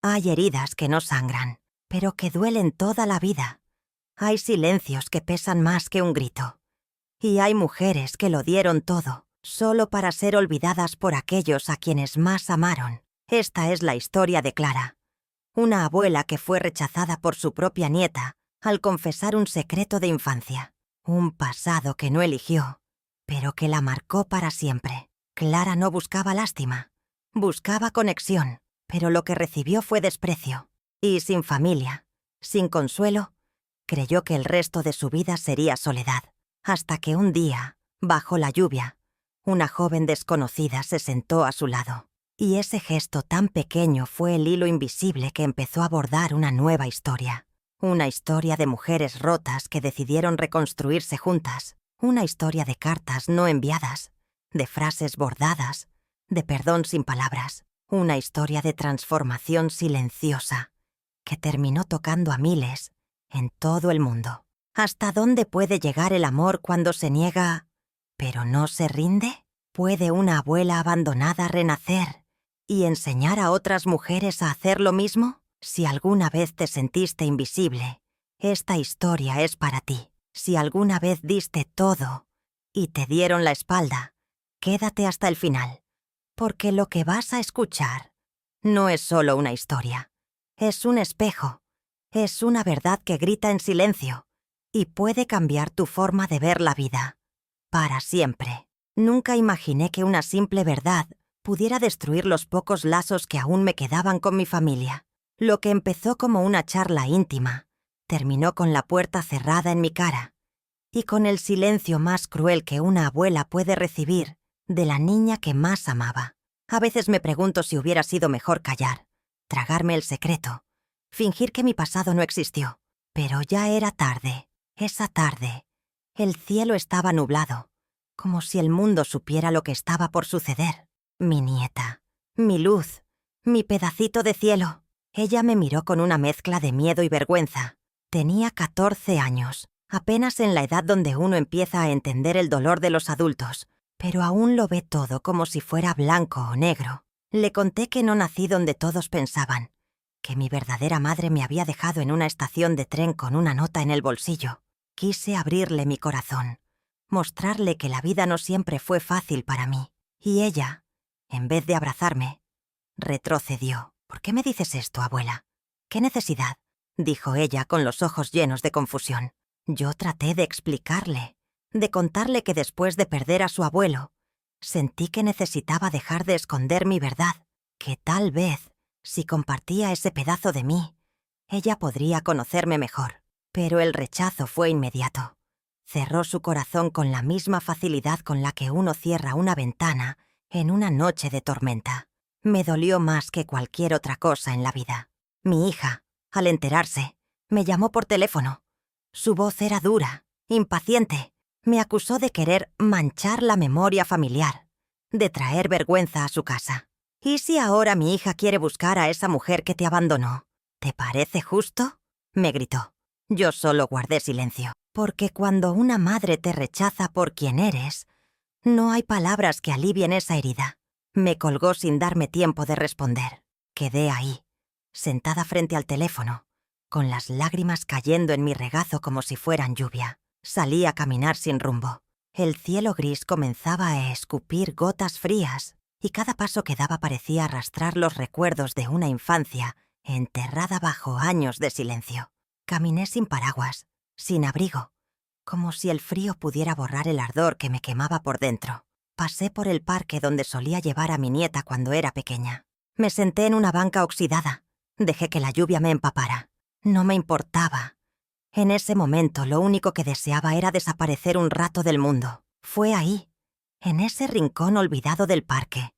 Hay heridas que no sangran, pero que duelen toda la vida. Hay silencios que pesan más que un grito. Y hay mujeres que lo dieron todo, solo para ser olvidadas por aquellos a quienes más amaron. Esta es la historia de Clara, una abuela que fue rechazada por su propia nieta al confesar un secreto de infancia, un pasado que no eligió, pero que la marcó para siempre. Clara no buscaba lástima, buscaba conexión, pero lo que recibió fue desprecio. Y sin familia, sin consuelo, creyó que el resto de su vida sería soledad. Hasta que un día, bajo la lluvia, una joven desconocida se sentó a su lado. Y ese gesto tan pequeño fue el hilo invisible que empezó a bordar una nueva historia. Una historia de mujeres rotas que decidieron reconstruirse juntas. Una historia de cartas no enviadas, de frases bordadas, de perdón sin palabras. Una historia de transformación silenciosa que terminó tocando a miles en todo el mundo. ¿Hasta dónde puede llegar el amor cuando se niega, pero no se rinde? ¿Puede una abuela abandonada renacer y enseñar a otras mujeres a hacer lo mismo? Si alguna vez te sentiste invisible, esta historia es para ti. Si alguna vez diste todo y te dieron la espalda, quédate hasta el final, porque lo que vas a escuchar no es solo una historia, es un espejo, es una verdad que grita en silencio y puede cambiar tu forma de ver la vida, para siempre. Nunca imaginé que una simple verdad pudiera destruir los pocos lazos que aún me quedaban con mi familia. Lo que empezó como una charla íntima, terminó con la puerta cerrada en mi cara y con el silencio más cruel que una abuela puede recibir de la niña que más amaba. A veces me pregunto si hubiera sido mejor callar, tragarme el secreto, fingir que mi pasado no existió. Pero ya era tarde. Esa tarde, el cielo estaba nublado, como si el mundo supiera lo que estaba por suceder. Mi nieta, mi luz, mi pedacito de cielo. Ella me miró con una mezcla de miedo y vergüenza. Tenía 14 años, apenas en la edad donde uno empieza a entender el dolor de los adultos, pero aún lo ve todo como si fuera blanco o negro. Le conté que no nací donde todos pensaban, que mi verdadera madre me había dejado en una estación de tren con una nota en el bolsillo. Quise abrirle mi corazón, mostrarle que la vida no siempre fue fácil para mí. Y ella, en vez de abrazarme, retrocedió. «¿Por qué me dices esto, abuela? ¿Qué necesidad?», dijo ella con los ojos llenos de confusión. Yo traté de explicarle, de contarle que después de perder a su abuelo, sentí que necesitaba dejar de esconder mi verdad, que tal vez, si compartía ese pedazo de mí, ella podría conocerme mejor. Pero el rechazo fue inmediato. Cerró su corazón con la misma facilidad con la que uno cierra una ventana en una noche de tormenta. Me dolió más que cualquier otra cosa en la vida. Mi hija, al enterarse, me llamó por teléfono. Su voz era dura, impaciente. Me acusó de querer manchar la memoria familiar, de traer vergüenza a su casa. «¿Y si ahora mi hija quiere buscar a esa mujer que te abandonó? ¿Te parece justo?», me gritó. Yo solo guardé silencio, porque cuando una madre te rechaza por quien eres, no hay palabras que alivien esa herida. Me colgó sin darme tiempo de responder. Quedé ahí, sentada frente al teléfono, con las lágrimas cayendo en mi regazo como si fueran lluvia. Salí a caminar sin rumbo. El cielo gris comenzaba a escupir gotas frías, y cada paso que daba parecía arrastrar los recuerdos de una infancia enterrada bajo años de silencio. Caminé sin paraguas, sin abrigo, como si el frío pudiera borrar el ardor que me quemaba por dentro. Pasé por el parque donde solía llevar a mi nieta cuando era pequeña. Me senté en una banca oxidada. Dejé que la lluvia me empapara. No me importaba. En ese momento lo único que deseaba era desaparecer un rato del mundo. Fue ahí, en ese rincón olvidado del parque,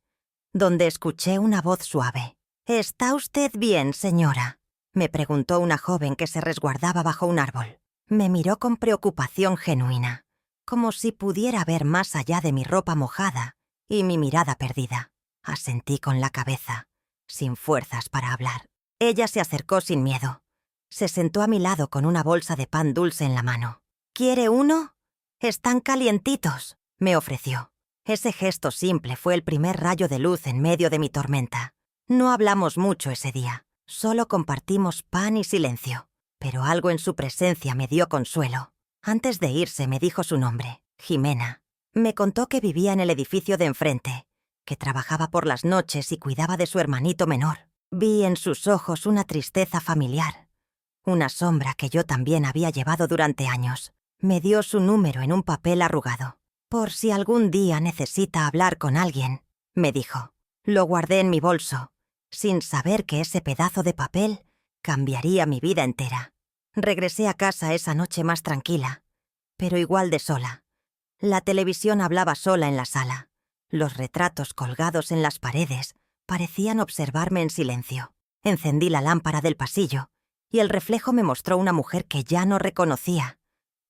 donde escuché una voz suave. «¿Está usted bien, señora?», me preguntó una joven que se resguardaba bajo un árbol. Me miró con preocupación genuina, como si pudiera ver más allá de mi ropa mojada y mi mirada perdida. Asentí con la cabeza, sin fuerzas para hablar. Ella se acercó sin miedo. Se sentó a mi lado con una bolsa de pan dulce en la mano. «¿Quiere uno? Están calientitos», me ofreció. Ese gesto simple fue el primer rayo de luz en medio de mi tormenta. No hablamos mucho ese día. Solo compartimos pan y silencio, pero algo en su presencia me dio consuelo. Antes de irse me dijo su nombre, Jimena. Me contó que vivía en el edificio de enfrente, que trabajaba por las noches y cuidaba de su hermanito menor. Vi en sus ojos una tristeza familiar, una sombra que yo también había llevado durante años. Me dio su número en un papel arrugado. Por si algún día necesita hablar con alguien, me dijo. Lo guardé en mi bolso, sin saber que ese pedazo de papel cambiaría mi vida entera. Regresé a casa esa noche más tranquila, pero igual de sola. La televisión hablaba sola en la sala. Los retratos colgados en las paredes parecían observarme en silencio. Encendí la lámpara del pasillo y el reflejo me mostró una mujer que ya no reconocía.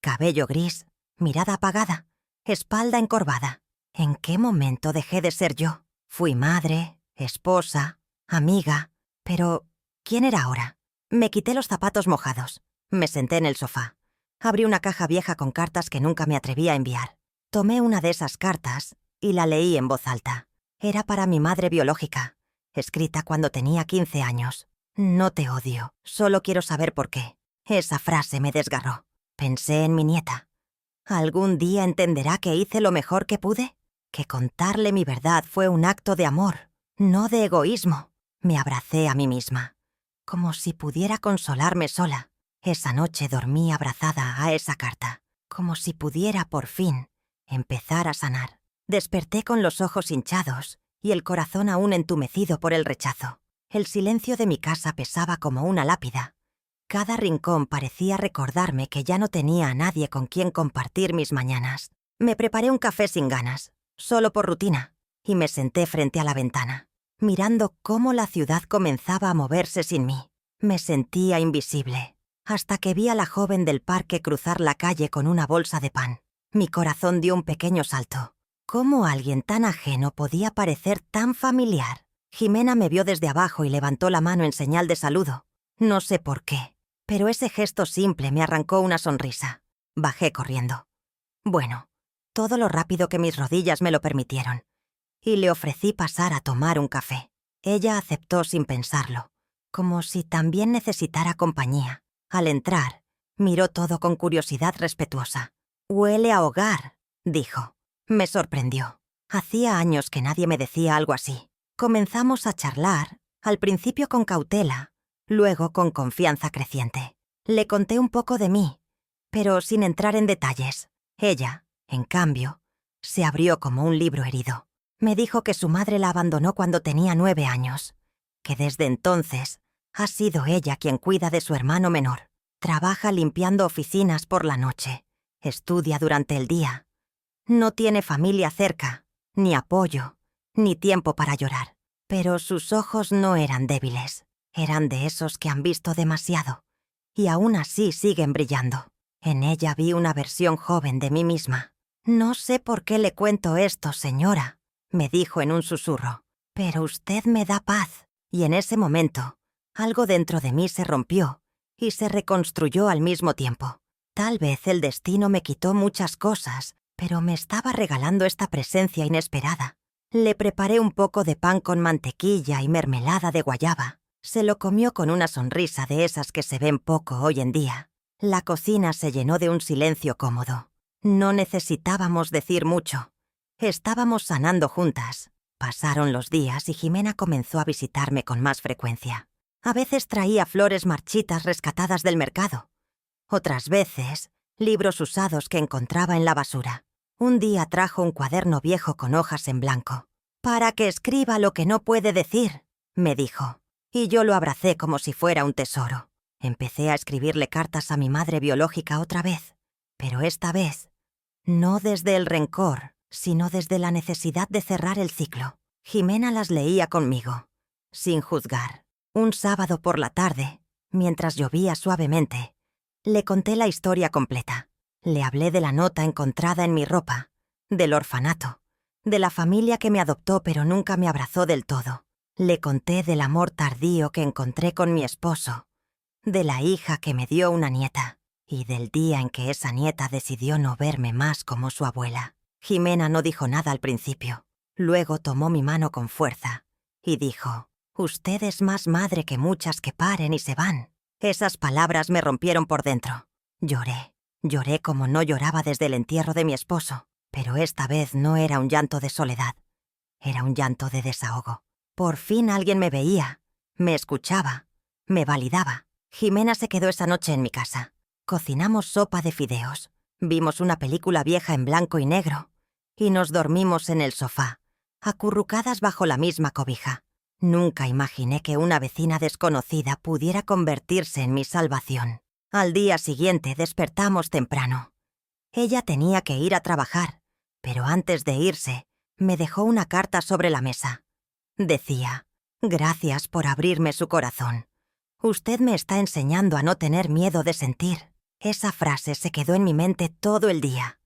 Cabello gris, mirada apagada, espalda encorvada. ¿En qué momento dejé de ser yo? Fui madre, esposa, amiga, pero ¿quién era ahora? Me quité los zapatos mojados, me senté en el sofá. Abrí una caja vieja con cartas que nunca me atreví a enviar. Tomé una de esas cartas y la leí en voz alta. Era para mi madre biológica, escrita cuando tenía 15 años. No te odio, solo quiero saber por qué. Esa frase me desgarró. Pensé en mi nieta. ¿Algún día entenderá que hice lo mejor que pude? Que contarle mi verdad fue un acto de amor, no de egoísmo. Me abracé a mí misma, como si pudiera consolarme sola. Esa noche dormí abrazada a esa carta, como si pudiera por fin empezar a sanar. Desperté con los ojos hinchados y el corazón aún entumecido por el rechazo. El silencio de mi casa pesaba como una lápida. Cada rincón parecía recordarme que ya no tenía a nadie con quien compartir mis mañanas. Me preparé un café sin ganas, solo por rutina, y me senté frente a la ventana, mirando cómo la ciudad comenzaba a moverse sin mí. Me sentía invisible, hasta que vi a la joven del parque cruzar la calle con una bolsa de pan. Mi corazón dio un pequeño salto. ¿Cómo alguien tan ajeno podía parecer tan familiar? Jimena me vio desde abajo y levantó la mano en señal de saludo. No sé por qué, pero ese gesto simple me arrancó una sonrisa. Bajé corriendo. Bueno, todo lo rápido que mis rodillas me lo permitieron. Y le ofrecí pasar a tomar un café. Ella aceptó sin pensarlo, como si también necesitara compañía. Al entrar, miró todo con curiosidad respetuosa. «Huele a hogar», dijo. Me sorprendió. Hacía años que nadie me decía algo así. Comenzamos a charlar, al principio con cautela, luego con confianza creciente. Le conté un poco de mí, pero sin entrar en detalles. Ella, en cambio, se abrió como un libro herido. Me dijo que su madre la abandonó cuando tenía 9 años, que desde entonces ha sido ella quien cuida de su hermano menor. Trabaja limpiando oficinas por la noche, estudia durante el día. No tiene familia cerca, ni apoyo, ni tiempo para llorar. Pero sus ojos no eran débiles, eran de esos que han visto demasiado, y aún así siguen brillando. En ella vi una versión joven de mí misma. «No sé por qué le cuento esto, señora», me dijo en un susurro, «pero usted me da paz». Y en ese momento, algo dentro de mí se rompió y se reconstruyó al mismo tiempo. Tal vez el destino me quitó muchas cosas, pero me estaba regalando esta presencia inesperada. Le preparé un poco de pan con mantequilla y mermelada de guayaba. Se lo comió con una sonrisa de esas que se ven poco hoy en día. La cocina se llenó de un silencio cómodo. No necesitábamos decir mucho. Estábamos sanando juntas. Pasaron los días y Jimena comenzó a visitarme con más frecuencia. A veces traía flores marchitas rescatadas del mercado. Otras veces, libros usados que encontraba en la basura. Un día trajo un cuaderno viejo con hojas en blanco. «Para que escriba lo que no puede decir», me dijo. Y yo lo abracé como si fuera un tesoro. Empecé a escribirle cartas a mi madre biológica otra vez, pero esta vez, no desde el rencor, sino desde la necesidad de cerrar el ciclo. Jimena las leía conmigo, sin juzgar. Un sábado por la tarde, mientras llovía suavemente, le conté la historia completa. Le hablé de la nota encontrada en mi ropa, del orfanato, de la familia que me adoptó pero nunca me abrazó del todo. Le conté del amor tardío que encontré con mi esposo, de la hija que me dio una nieta, y del día en que esa nieta decidió no verme más como su abuela. Jimena no dijo nada al principio. Luego tomó mi mano con fuerza y dijo: Usted es más madre que muchas que paren y se van. Esas palabras me rompieron por dentro. Lloré como no lloraba desde el entierro de mi esposo, pero esta vez no era un llanto de soledad. Era un llanto de desahogo. Por fin alguien me veía, me escuchaba, me validaba. Jimena se quedó esa noche en mi casa. Cocinamos sopa de fideos, vimos una película vieja en blanco y negro y nos dormimos en el sofá, acurrucadas bajo la misma cobija. Nunca imaginé que una vecina desconocida pudiera convertirse en mi salvación. Al día siguiente despertamos temprano. Ella tenía que ir a trabajar, pero antes de irse, me dejó una carta sobre la mesa. Decía: «Gracias por abrirme su corazón. Usted me está enseñando a no tener miedo de sentir». Esa frase se quedó en mi mente todo el día.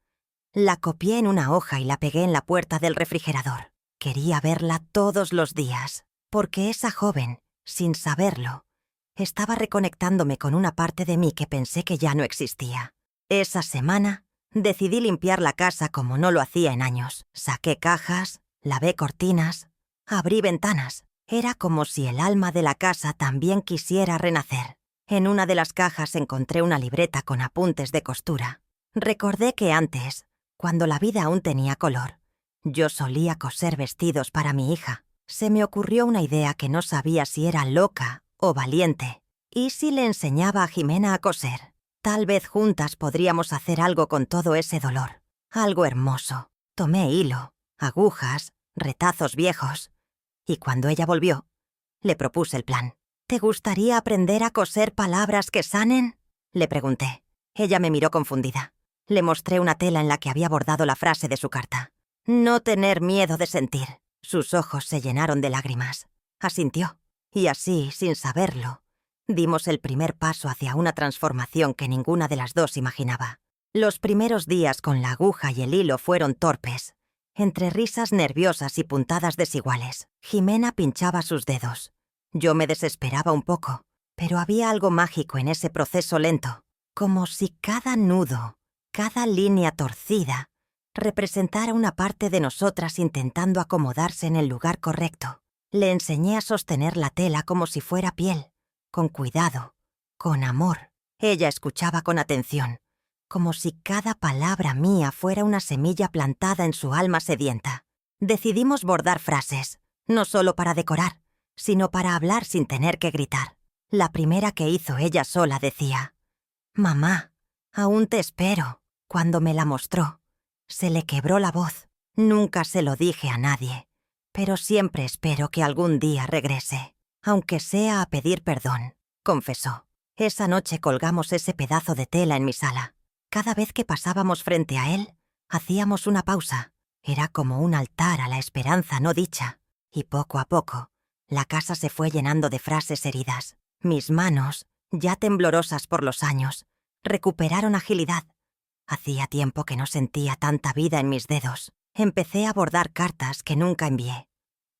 La copié en una hoja y la pegué en la puerta del refrigerador. Quería verla todos los días, porque esa joven, sin saberlo, estaba reconectándome con una parte de mí que pensé que ya no existía. Esa semana, decidí limpiar la casa como no lo hacía en años. Saqué cajas, lavé cortinas, abrí ventanas. Era como si el alma de la casa también quisiera renacer. En una de las cajas encontré una libreta con apuntes de costura. Recordé que antes, cuando la vida aún tenía color, yo solía coser vestidos para mi hija. Se me ocurrió una idea que no sabía si era loca o valiente. ¿Y si le enseñaba a Jimena a coser? Tal vez juntas podríamos hacer algo con todo ese dolor. Algo hermoso. Tomé hilo, agujas, retazos viejos. Y cuando ella volvió, le propuse el plan. «¿Te gustaría aprender a coser palabras que sanen?», le pregunté. Ella me miró confundida. Le mostré una tela en la que había bordado la frase de su carta. «No tener miedo de sentir». Sus ojos se llenaron de lágrimas. Asintió. Y así, sin saberlo, dimos el primer paso hacia una transformación que ninguna de las dos imaginaba. Los primeros días con la aguja y el hilo fueron torpes, entre risas nerviosas y puntadas desiguales. Jimena pinchaba sus dedos. Yo me desesperaba un poco, pero había algo mágico en ese proceso lento, como si cada nudo, cada línea torcida, representara una parte de nosotras intentando acomodarse en el lugar correcto. Le enseñé a sostener la tela como si fuera piel, con cuidado, con amor. Ella escuchaba con atención, como si cada palabra mía fuera una semilla plantada en su alma sedienta. Decidimos bordar frases, no solo para decorar, sino para hablar sin tener que gritar. La primera que hizo ella sola decía: «Mamá, aún te espero». Cuando me la mostró, se le quebró la voz. Nunca se lo dije a nadie, pero siempre espero que algún día regrese, aunque sea a pedir perdón, confesó. Esa noche colgamos ese pedazo de tela en mi sala. Cada vez que pasábamos frente a él, hacíamos una pausa. Era como un altar a la esperanza no dicha. Y poco a poco, la casa se fue llenando de frases heridas. Mis manos, ya temblorosas por los años, recuperaron agilidad. Hacía tiempo que no sentía tanta vida en mis dedos. Empecé a bordar cartas que nunca envié.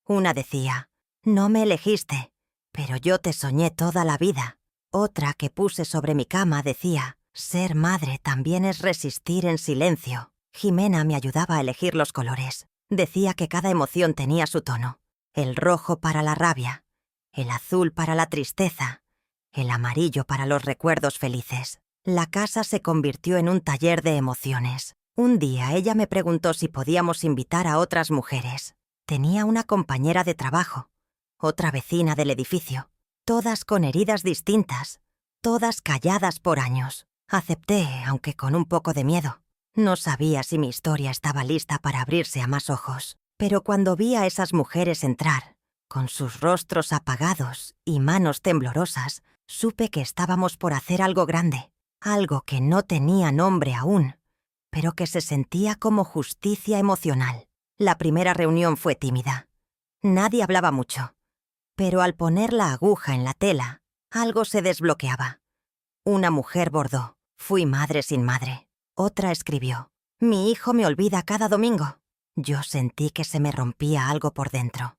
Una decía: «No me elegiste, pero yo te soñé toda la vida». Otra que puse sobre mi cama decía: «Ser madre también es resistir en silencio». Jimena me ayudaba a elegir los colores. Decía que cada emoción tenía su tono. El rojo para la rabia, el azul para la tristeza, el amarillo para los recuerdos felices. La casa se convirtió en un taller de emociones. Un día ella me preguntó si podíamos invitar a otras mujeres. Tenía una compañera de trabajo, otra vecina del edificio, todas con heridas distintas, todas calladas por años. Acepté, aunque con un poco de miedo. No sabía si mi historia estaba lista para abrirse a más ojos. Pero cuando vi a esas mujeres entrar, con sus rostros apagados y manos temblorosas, supe que estábamos por hacer algo grande, algo que no tenía nombre aún, pero que se sentía como justicia emocional. La primera reunión fue tímida. Nadie hablaba mucho, pero al poner la aguja en la tela, algo se desbloqueaba. Una mujer bordó: «Fui madre sin madre». Otra escribió: «Mi hijo me olvida cada domingo». Yo sentí que se me rompía algo por dentro.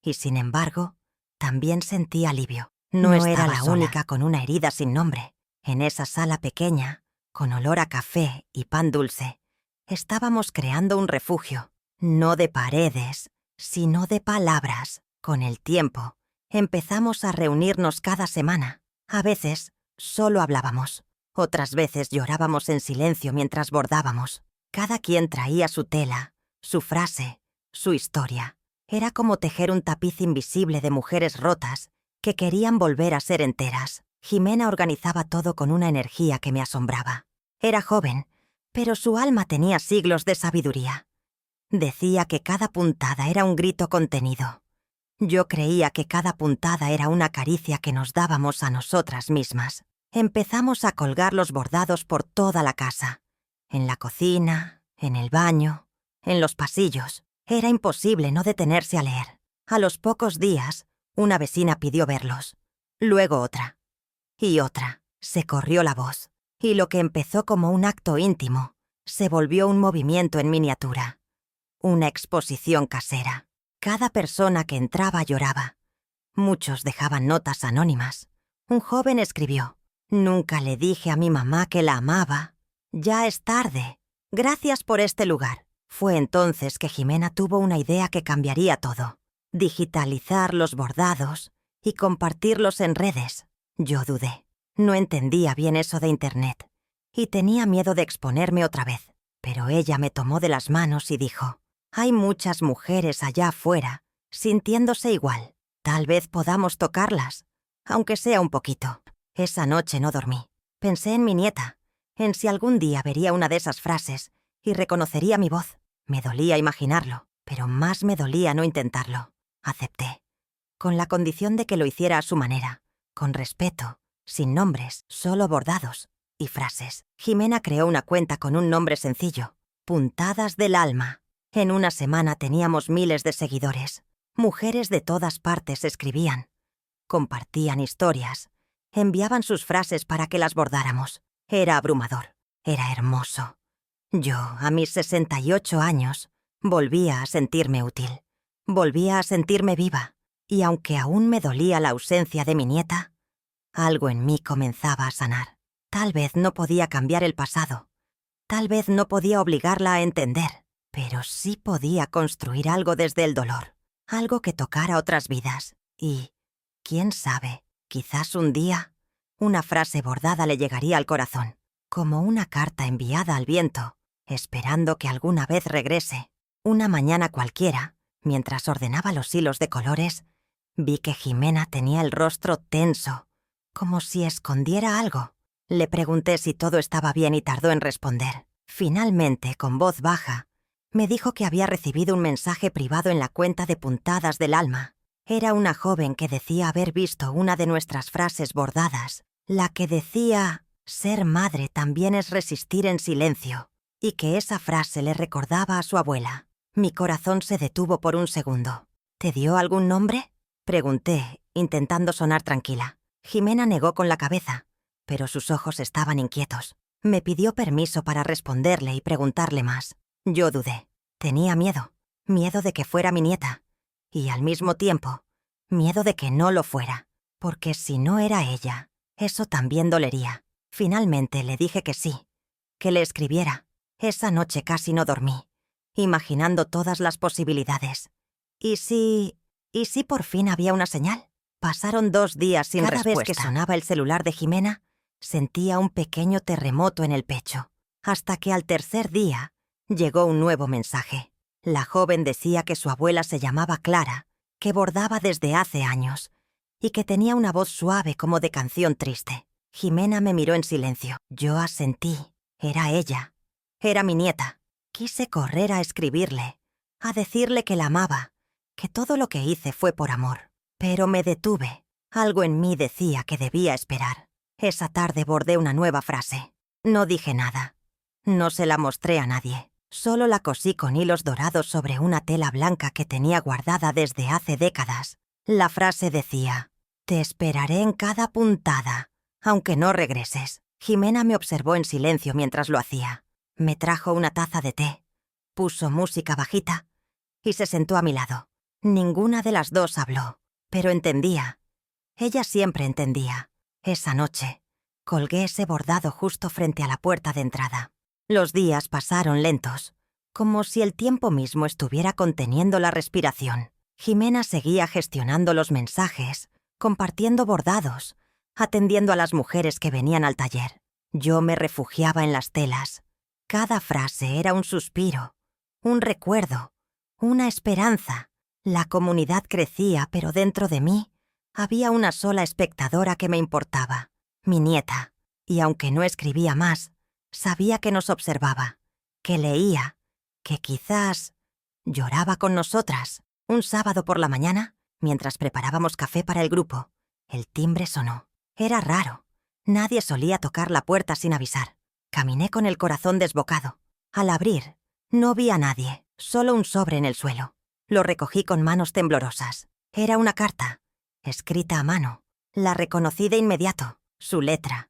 Y sin embargo, también sentí alivio. No era la única con una herida sin nombre. En esa sala pequeña, con olor a café y pan dulce, estábamos creando un refugio, no de paredes, sino de palabras. Con el tiempo, Empezamos a reunirnos cada semana. A veces solo hablábamos. Otras veces llorábamos en silencio mientras bordábamos. Cada quien traía su tela, su frase, su historia. Era como tejer un tapiz invisible de mujeres rotas que querían volver a ser enteras. Jimena organizaba todo con una energía que me asombraba. Era joven, pero su alma tenía siglos de sabiduría. Decía que cada puntada era un grito contenido. Yo creía que cada puntada era una caricia que nos dábamos a nosotras mismas. Empezamos a colgar los bordados por toda la casa. En la cocina, en el baño, en los pasillos. Era imposible no detenerse a leer. A los pocos días, una vecina pidió verlos. Luego otra. Y otra. Se corrió la voz. Y lo que empezó como un acto íntimo, se volvió un movimiento en miniatura. Una exposición casera. Cada persona que entraba lloraba. Muchos dejaban notas anónimas. Un joven escribió: «Nunca le dije a mi mamá que la amaba. Ya es tarde. Gracias por este lugar». Fue entonces que Jimena tuvo una idea que cambiaría todo. Digitalizar los bordados y compartirlos en redes. Yo dudé. No entendía bien eso de Internet y tenía miedo de exponerme otra vez. Pero ella me tomó de las manos y dijo: «Hay muchas mujeres allá afuera, sintiéndose igual. Tal vez podamos tocarlas, aunque sea un poquito». Esa noche no dormí. Pensé en mi nieta, en si algún día vería una de esas frases y reconocería mi voz. Me dolía imaginarlo, pero más me dolía no intentarlo. Acepté, con la condición de que lo hiciera a su manera, con respeto, sin nombres, solo bordados y frases. Jimena creó una cuenta con un nombre sencillo: Puntadas del Alma. En una semana teníamos miles de seguidores. Mujeres de todas partes escribían, compartían historias, enviaban sus frases para que las bordáramos. Era abrumador, era hermoso. Yo, a mis 68 años, volvía a sentirme útil. Volvía a sentirme viva. Y aunque aún me dolía la ausencia de mi nieta, algo en mí comenzaba a sanar. Tal vez no podía cambiar el pasado. Tal vez no podía obligarla a entender. Pero sí podía construir algo desde el dolor. Algo que tocara otras vidas. Y, quién sabe, quizás un día, una frase bordada le llegaría al corazón, como una carta enviada al viento, esperando que alguna vez regrese. Una mañana cualquiera, mientras ordenaba los hilos de colores, vi que Jimena tenía el rostro tenso, como si escondiera algo. Le pregunté si todo estaba bien y tardó en responder. Finalmente, con voz baja, me dijo que había recibido un mensaje privado en la cuenta de Puntadas del Alma. Era una joven que decía haber visto una de nuestras frases bordadas, la que decía: «Ser madre también es resistir en silencio», y que esa frase le recordaba a su abuela. Mi corazón se detuvo por un segundo. «¿Te dio algún nombre?», pregunté, intentando sonar tranquila. Jimena negó con la cabeza, pero sus ojos estaban inquietos. Me pidió permiso para responderle y preguntarle más. Yo dudé. Tenía miedo. Miedo de que fuera mi nieta. Y al mismo tiempo, miedo de que no lo fuera. Porque si no era ella, eso también dolería. Finalmente le dije que sí, que le escribiera. Esa noche casi no dormí, imaginando todas las posibilidades. ¿Y si por fin había una señal? Pasaron 2 días sin respuesta. Cada vez que sonaba el celular de Jimena, sentía un pequeño terremoto en el pecho. Hasta que al tercer día, llegó un nuevo mensaje. La joven decía que su abuela se llamaba Clara, que bordaba desde hace años, y que tenía una voz suave como de canción triste. Jimena me miró en silencio. Yo asentí. Era ella. Era mi nieta. Quise correr a escribirle, a decirle que la amaba, que todo lo que hice fue por amor. Pero me detuve. Algo en mí decía que debía esperar. Esa tarde bordé una nueva frase. No dije nada. No se la mostré a nadie. Solo la cosí con hilos dorados sobre una tela blanca que tenía guardada desde hace décadas. La frase decía: «Te esperaré en cada puntada, aunque no regreses». Jimena me observó en silencio mientras lo hacía. Me trajo una taza de té, puso música bajita y se sentó a mi lado. Ninguna de las dos habló, pero entendía. Ella siempre entendía. Esa noche, colgué ese bordado justo frente a la puerta de entrada. Los días pasaron lentos, como si el tiempo mismo estuviera conteniendo la respiración. Jimena seguía gestionando los mensajes, compartiendo bordados, atendiendo a las mujeres que venían al taller. Yo me refugiaba en las telas. Cada frase era un suspiro, un recuerdo, una esperanza. La comunidad crecía, pero dentro de mí había una sola espectadora que me importaba, mi nieta, y aunque no escribía más, sabía que nos observaba, que leía, que quizás lloraba con nosotras. Un sábado por la mañana, mientras preparábamos café para el grupo, el timbre sonó. Era raro. Nadie solía tocar la puerta sin avisar. Caminé con el corazón desbocado. Al abrir, no vi a nadie, solo un sobre en el suelo. Lo recogí con manos temblorosas. Era una carta, escrita a mano. La reconocí de inmediato, su letra,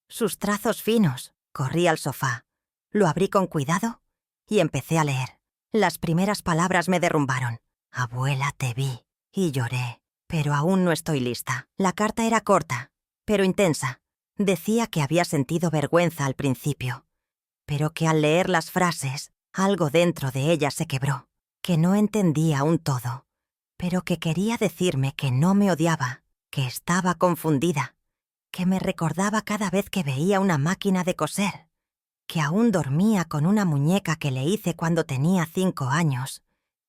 sus trazos finos. Corrí al sofá, lo abrí con cuidado y empecé a leer. Las primeras palabras me derrumbaron. Abuela, te vi. Y lloré. Pero aún no estoy lista. La carta era corta, pero intensa. Decía que había sentido vergüenza al principio, pero que al leer las frases, algo dentro de ella se quebró, que no entendía aún todo, pero que quería decirme que no me odiaba, que estaba confundida, que me recordaba cada vez que veía una máquina de coser, que aún dormía con una muñeca que le hice cuando tenía 5 años,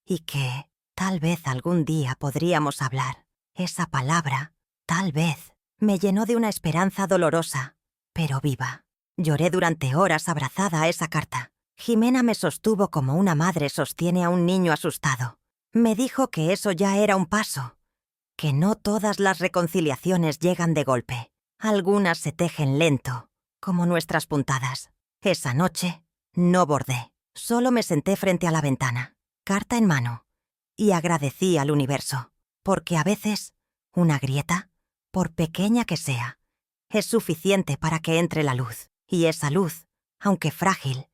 y que tal vez algún día podríamos hablar. Esa palabra, tal vez, me llenó de una esperanza dolorosa, pero viva. Lloré durante horas abrazada a esa carta. Jimena me sostuvo como una madre sostiene a un niño asustado. Me dijo que eso ya era un paso, que no todas las reconciliaciones llegan de golpe. Algunas se tejen lento, como nuestras puntadas. Esa noche no bordé, solo me senté frente a la ventana, carta en mano, y agradecí al universo, porque a veces una grieta, por pequeña que sea, es suficiente para que entre la luz, y esa luz, aunque frágil,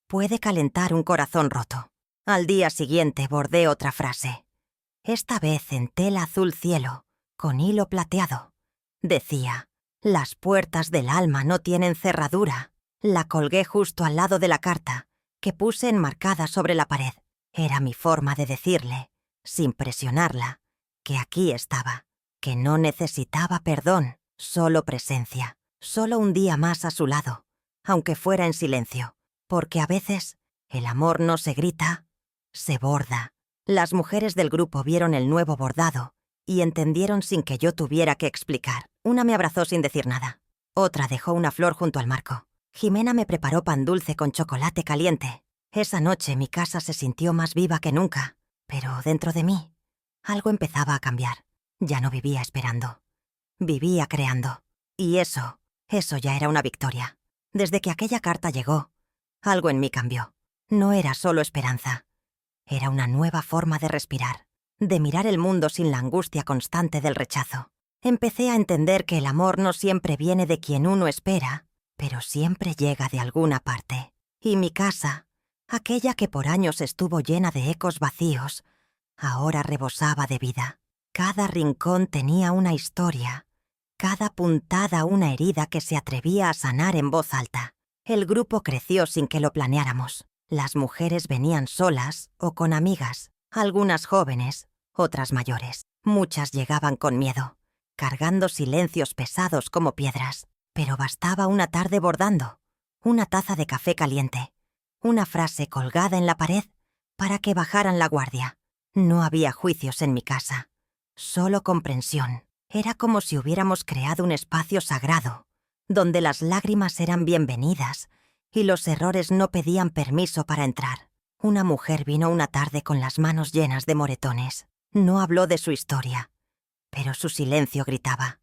puede calentar un corazón roto. Al día siguiente bordé otra frase, esta vez en tela azul cielo, con hilo plateado. Decía, las puertas del alma no tienen cerradura. La colgué justo al lado de la carta, que puse enmarcada sobre la pared. Era mi forma de decirle, sin presionarla, que aquí estaba, que no necesitaba perdón, solo presencia, solo un día más a su lado, aunque fuera en silencio, porque a veces el amor no se grita, se borda. Las mujeres del grupo vieron el nuevo bordado y entendieron sin que yo tuviera que explicar. Una me abrazó sin decir nada, otra dejó una flor junto al marco. Jimena me preparó pan dulce con chocolate caliente. Esa noche mi casa se sintió más viva que nunca, pero dentro de mí algo empezaba a cambiar. Ya no vivía esperando, vivía creando. Y eso ya era una victoria. Desde que aquella carta llegó, algo en mí cambió. No era solo esperanza, era una nueva forma de respirar, de mirar el mundo sin la angustia constante del rechazo. Empecé a entender que el amor no siempre viene de quien uno espera, pero siempre llega de alguna parte. Y mi casa, aquella que por años estuvo llena de ecos vacíos, ahora rebosaba de vida. Cada rincón tenía una historia, cada puntada una herida que se atrevía a sanar en voz alta. El grupo creció sin que lo planeáramos. Las mujeres venían solas o con amigas, algunas jóvenes, otras mayores. Muchas llegaban con miedo, cargando silencios pesados como piedras. Pero bastaba una tarde bordando, una taza de café caliente, una frase colgada en la pared para que bajaran la guardia. No había juicios en mi casa, solo comprensión. Era como si hubiéramos creado un espacio sagrado, donde las lágrimas eran bienvenidas y los errores no pedían permiso para entrar. Una mujer vino una tarde con las manos llenas de moretones. No habló de su historia, pero su silencio gritaba.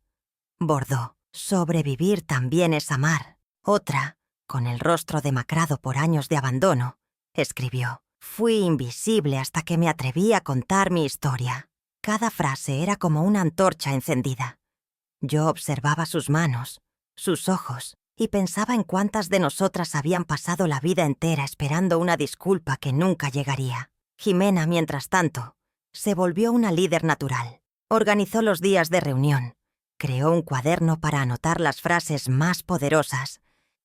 Bordó. Sobrevivir también es amar. Otra, con el rostro demacrado por años de abandono, escribió, fui invisible hasta que me atreví a contar mi historia. Cada frase era como una antorcha encendida. Yo observaba sus manos, sus ojos, y pensaba en cuántas de nosotras habían pasado la vida entera esperando una disculpa que nunca llegaría. Jimena, mientras tanto, se volvió una líder natural. Organizó los días de reunión, creó un cuaderno para anotar las frases más poderosas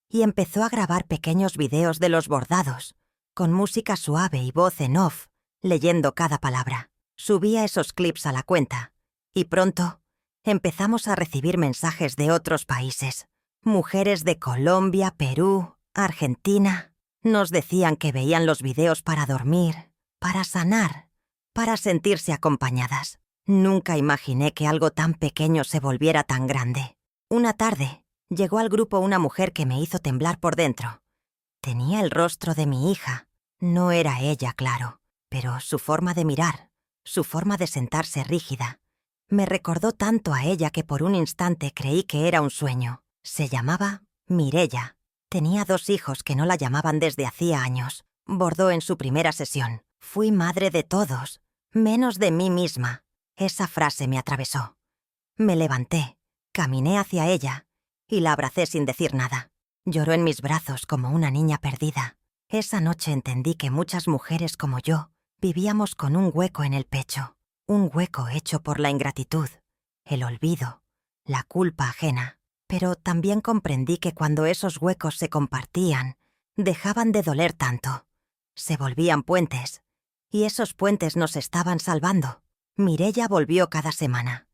y empezó a grabar pequeños videos de los bordados, con música suave y voz en off, leyendo cada palabra. Subía esos clips a la cuenta, y pronto empezamos a recibir mensajes de otros países. Mujeres de Colombia, Perú, Argentina. Nos decían que veían los videos para dormir, para sanar, para sentirse acompañadas. Nunca imaginé que algo tan pequeño se volviera tan grande. Una tarde, llegó al grupo una mujer que me hizo temblar por dentro. Tenía el rostro de mi hija. No era ella, claro, pero su forma de mirar, su forma de sentarse rígida, me recordó tanto a ella que por un instante creí que era un sueño. Se llamaba Mireia. Tenía 2 hijos que no la llamaban desde hacía años. Bordó en su primera sesión. Fui madre de todos, menos de mí misma. Esa frase me atravesó. Me levanté, caminé hacia ella y la abracé sin decir nada. Lloró en mis brazos como una niña perdida. Esa noche entendí que muchas mujeres como yo vivíamos con un hueco en el pecho, un hueco hecho por la ingratitud, el olvido, la culpa ajena. Pero también comprendí que cuando esos huecos se compartían, dejaban de doler tanto. Se volvían puentes, y esos puentes nos estaban salvando. Mireia volvió cada semana.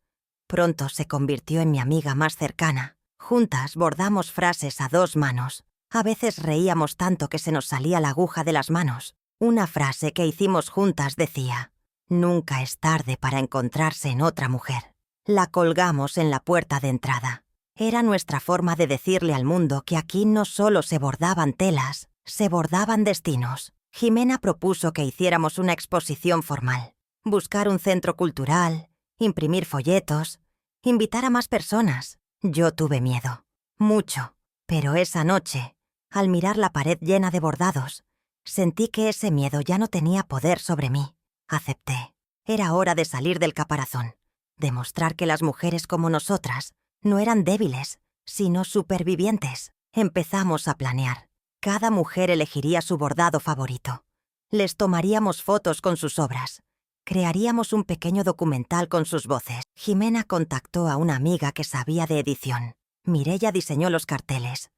Pronto se convirtió en mi amiga más cercana. Juntas bordamos frases a 2 manos. A veces reíamos tanto que se nos salía la aguja de las manos. Una frase que hicimos juntas decía: «Nunca es tarde para encontrarse en otra mujer». La colgamos en la puerta de entrada. Era nuestra forma de decirle al mundo que aquí no solo se bordaban telas, se bordaban destinos. Jimena propuso que hiciéramos una exposición formal. Buscar un centro cultural, imprimir folletos, invitar a más personas. Yo tuve miedo, mucho, pero esa noche, al mirar la pared llena de bordados, sentí que ese miedo ya no tenía poder sobre mí. Acepté. Era hora de salir del caparazón, demostrar que las mujeres como nosotras no eran débiles, sino supervivientes. Empezamos a planear. Cada mujer elegiría su bordado favorito. Les tomaríamos fotos con sus obras. Crearíamos un pequeño documental con sus voces. Jimena contactó a una amiga que sabía de edición. Mireia diseñó los carteles.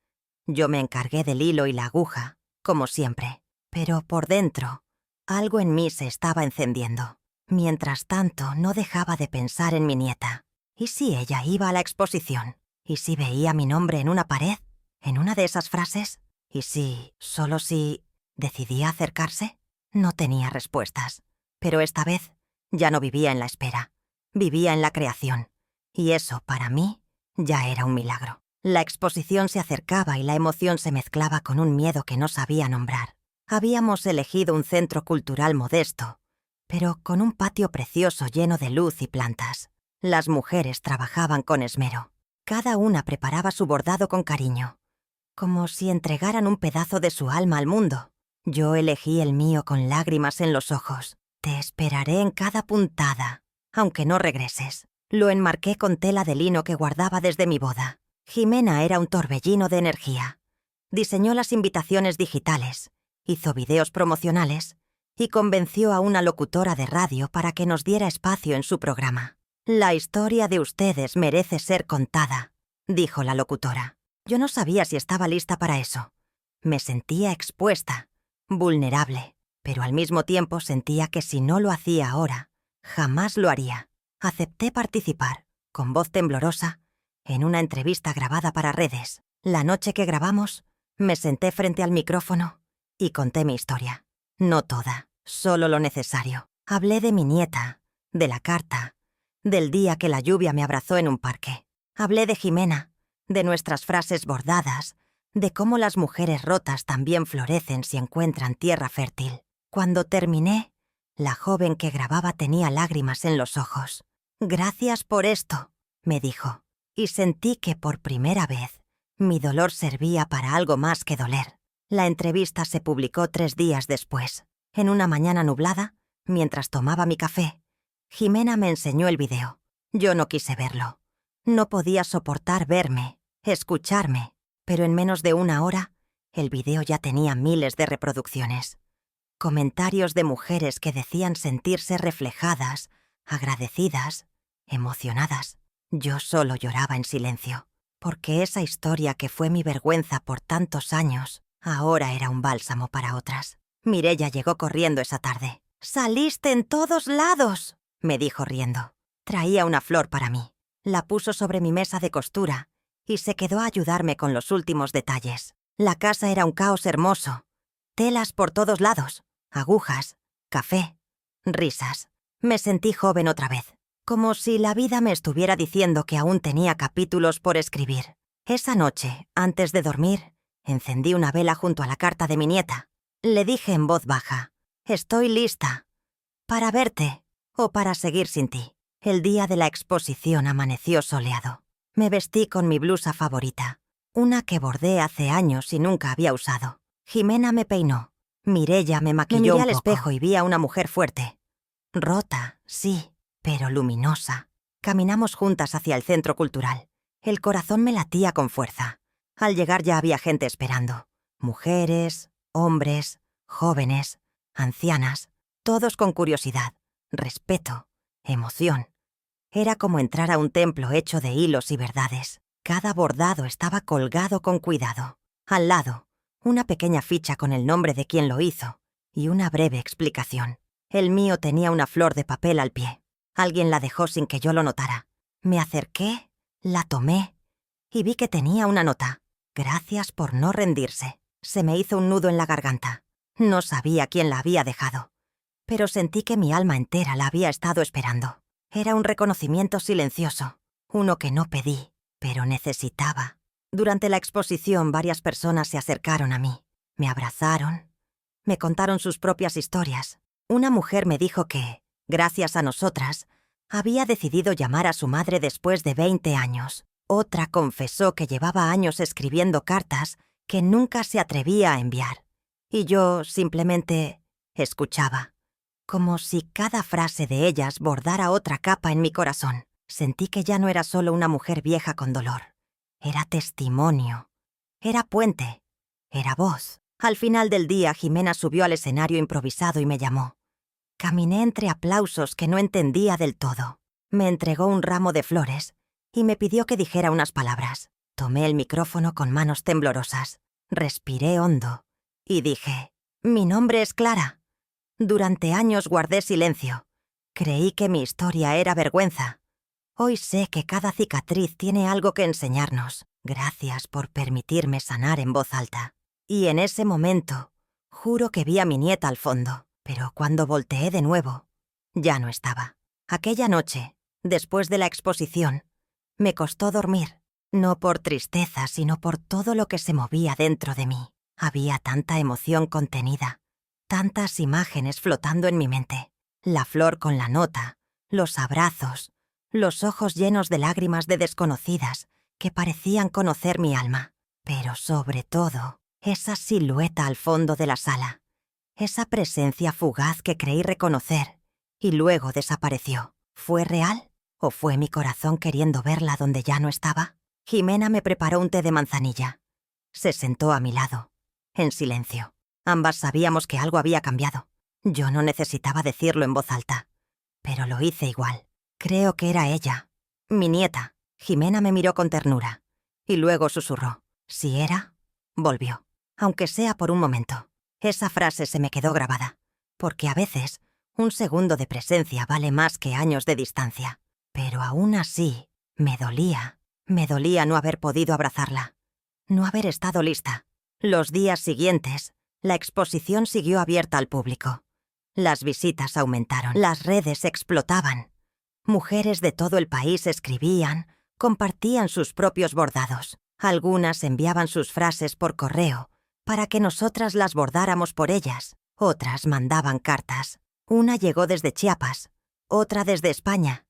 Yo me encargué del hilo y la aguja, como siempre. Pero por dentro, algo en mí se estaba encendiendo. Mientras tanto, no dejaba de pensar en mi nieta. ¿Y si ella iba a la exposición? ¿Y si veía mi nombre en una pared? ¿En una de esas frases? ¿Y si, solo si, decidía acercarse? No tenía respuestas. Pero esta vez ya no vivía en la espera. Vivía en la creación. Y eso, para mí, ya era un milagro. La exposición se acercaba y la emoción se mezclaba con un miedo que no sabía nombrar. Habíamos elegido un centro cultural modesto, pero con un patio precioso lleno de luz y plantas. Las mujeres trabajaban con esmero. Cada una preparaba su bordado con cariño, como si entregaran un pedazo de su alma al mundo. Yo elegí el mío con lágrimas en los ojos. Te esperaré en cada puntada, aunque no regreses. Lo enmarqué con tela de lino que guardaba desde mi boda. Jimena era un torbellino de energía. Diseñó las invitaciones digitales, hizo videos promocionales y convenció a una locutora de radio para que nos diera espacio en su programa. «La historia de ustedes merece ser contada», dijo la locutora. Yo no sabía si estaba lista para eso. Me sentía expuesta, vulnerable, pero al mismo tiempo sentía que si no lo hacía ahora, jamás lo haría. Acepté participar, con voz temblorosa, en una entrevista grabada para redes. La noche que grabamos, me senté frente al micrófono y conté mi historia. No toda, solo lo necesario. Hablé de mi nieta, de la carta, del día que la lluvia me abrazó en un parque. Hablé de Jimena, de nuestras frases bordadas, de cómo las mujeres rotas también florecen si encuentran tierra fértil. Cuando terminé, la joven que grababa tenía lágrimas en los ojos. «Gracias por esto», me dijo, y sentí que por primera vez mi dolor servía para algo más que doler. La entrevista se publicó 3 días después. En una mañana nublada, mientras tomaba mi café, Jimena me enseñó el video. Yo no quise verlo. No podía soportar verme, escucharme, pero en menos de 1 hora, el video ya tenía miles de reproducciones. Comentarios de mujeres que decían sentirse reflejadas, agradecidas, emocionadas. Yo solo lloraba en silencio, porque esa historia que fue mi vergüenza por tantos años, ahora era un bálsamo para otras. Mireia llegó corriendo esa tarde. «Saliste en todos lados», me dijo riendo. Traía una flor para mí. La puso sobre mi mesa de costura y se quedó a ayudarme con los últimos detalles. La casa era un caos hermoso. Telas por todos lados, agujas, café, risas. Me sentí joven otra vez, como si la vida me estuviera diciendo que aún tenía capítulos por escribir. Esa noche, antes de dormir, encendí una vela junto a la carta de mi nieta. Le dije en voz baja: «Estoy lista. Para verte o para seguir sin ti». El día de la exposición amaneció soleado. Me vestí con mi blusa favorita, una que bordé hace años y nunca había usado. Jimena me peinó. Mireya me maquilló un poco. Me miré al espejo y vi a una mujer fuerte. Rota, sí, pero luminosa. Caminamos juntas hacia el centro cultural. El corazón me latía con fuerza. Al llegar ya había gente esperando. Mujeres, hombres, jóvenes, ancianas, todos con curiosidad, respeto, emoción. Era como entrar a un templo hecho de hilos y verdades. Cada bordado estaba colgado con cuidado. Al lado, una pequeña ficha con el nombre de quien lo hizo y una breve explicación. El mío tenía una flor de papel al pie. Alguien la dejó sin que yo lo notara. Me acerqué, la tomé y vi que tenía una nota. «Gracias por no rendirse». Se me hizo un nudo en la garganta. No sabía quién la había dejado, pero sentí que mi alma entera la había estado esperando. Era un reconocimiento silencioso, uno que no pedí, pero necesitaba. Durante la exposición varias personas se acercaron a mí. Me abrazaron, me contaron sus propias historias. Una mujer me dijo que, gracias a nosotras, había decidido llamar a su madre después de 20 años. Otra confesó que llevaba años escribiendo cartas que nunca se atrevía a enviar. Y yo simplemente escuchaba, como si cada frase de ellas bordara otra capa en mi corazón. Sentí que ya no era solo una mujer vieja con dolor. Era testimonio, era puente, era voz. Al final del día, Jimena subió al escenario improvisado y me llamó. Caminé entre aplausos que no entendía del todo. Me entregó un ramo de flores y me pidió que dijera unas palabras. Tomé el micrófono con manos temblorosas, respiré hondo y dije: «Mi nombre es Clara. Durante años guardé silencio. Creí que mi historia era vergüenza. Hoy sé que cada cicatriz tiene algo que enseñarnos. Gracias por permitirme sanar en voz alta». Y en ese momento, juro que vi a mi nieta al fondo, pero cuando volteé de nuevo, ya no estaba. Aquella noche, después de la exposición, me costó dormir, no por tristeza, sino por todo lo que se movía dentro de mí. Había tanta emoción contenida, tantas imágenes flotando en mi mente. La flor con la nota, los abrazos, los ojos llenos de lágrimas de desconocidas que parecían conocer mi alma. Pero sobre todo, esa silueta al fondo de la sala, esa presencia fugaz que creí reconocer y luego desapareció. ¿Fue real o fue mi corazón queriendo verla donde ya no estaba? Jimena me preparó un té de manzanilla. Se sentó a mi lado, en silencio. Ambas sabíamos que algo había cambiado. Yo no necesitaba decirlo en voz alta, pero lo hice igual. Creo que era ella, mi nieta. Jimena me miró con ternura y luego susurró: «Si era», volvió, aunque sea por un momento. Esa frase se me quedó grabada, porque a veces un segundo de presencia vale más que años de distancia. Pero aún así, me dolía no haber podido abrazarla, no haber estado lista. Los días siguientes, la exposición siguió abierta al público. Las visitas aumentaron, las redes explotaban. Mujeres de todo el país escribían, compartían sus propios bordados. Algunas enviaban sus frases por correo para que nosotras las bordáramos por ellas. Otras mandaban cartas. Una llegó desde Chiapas, otra desde España.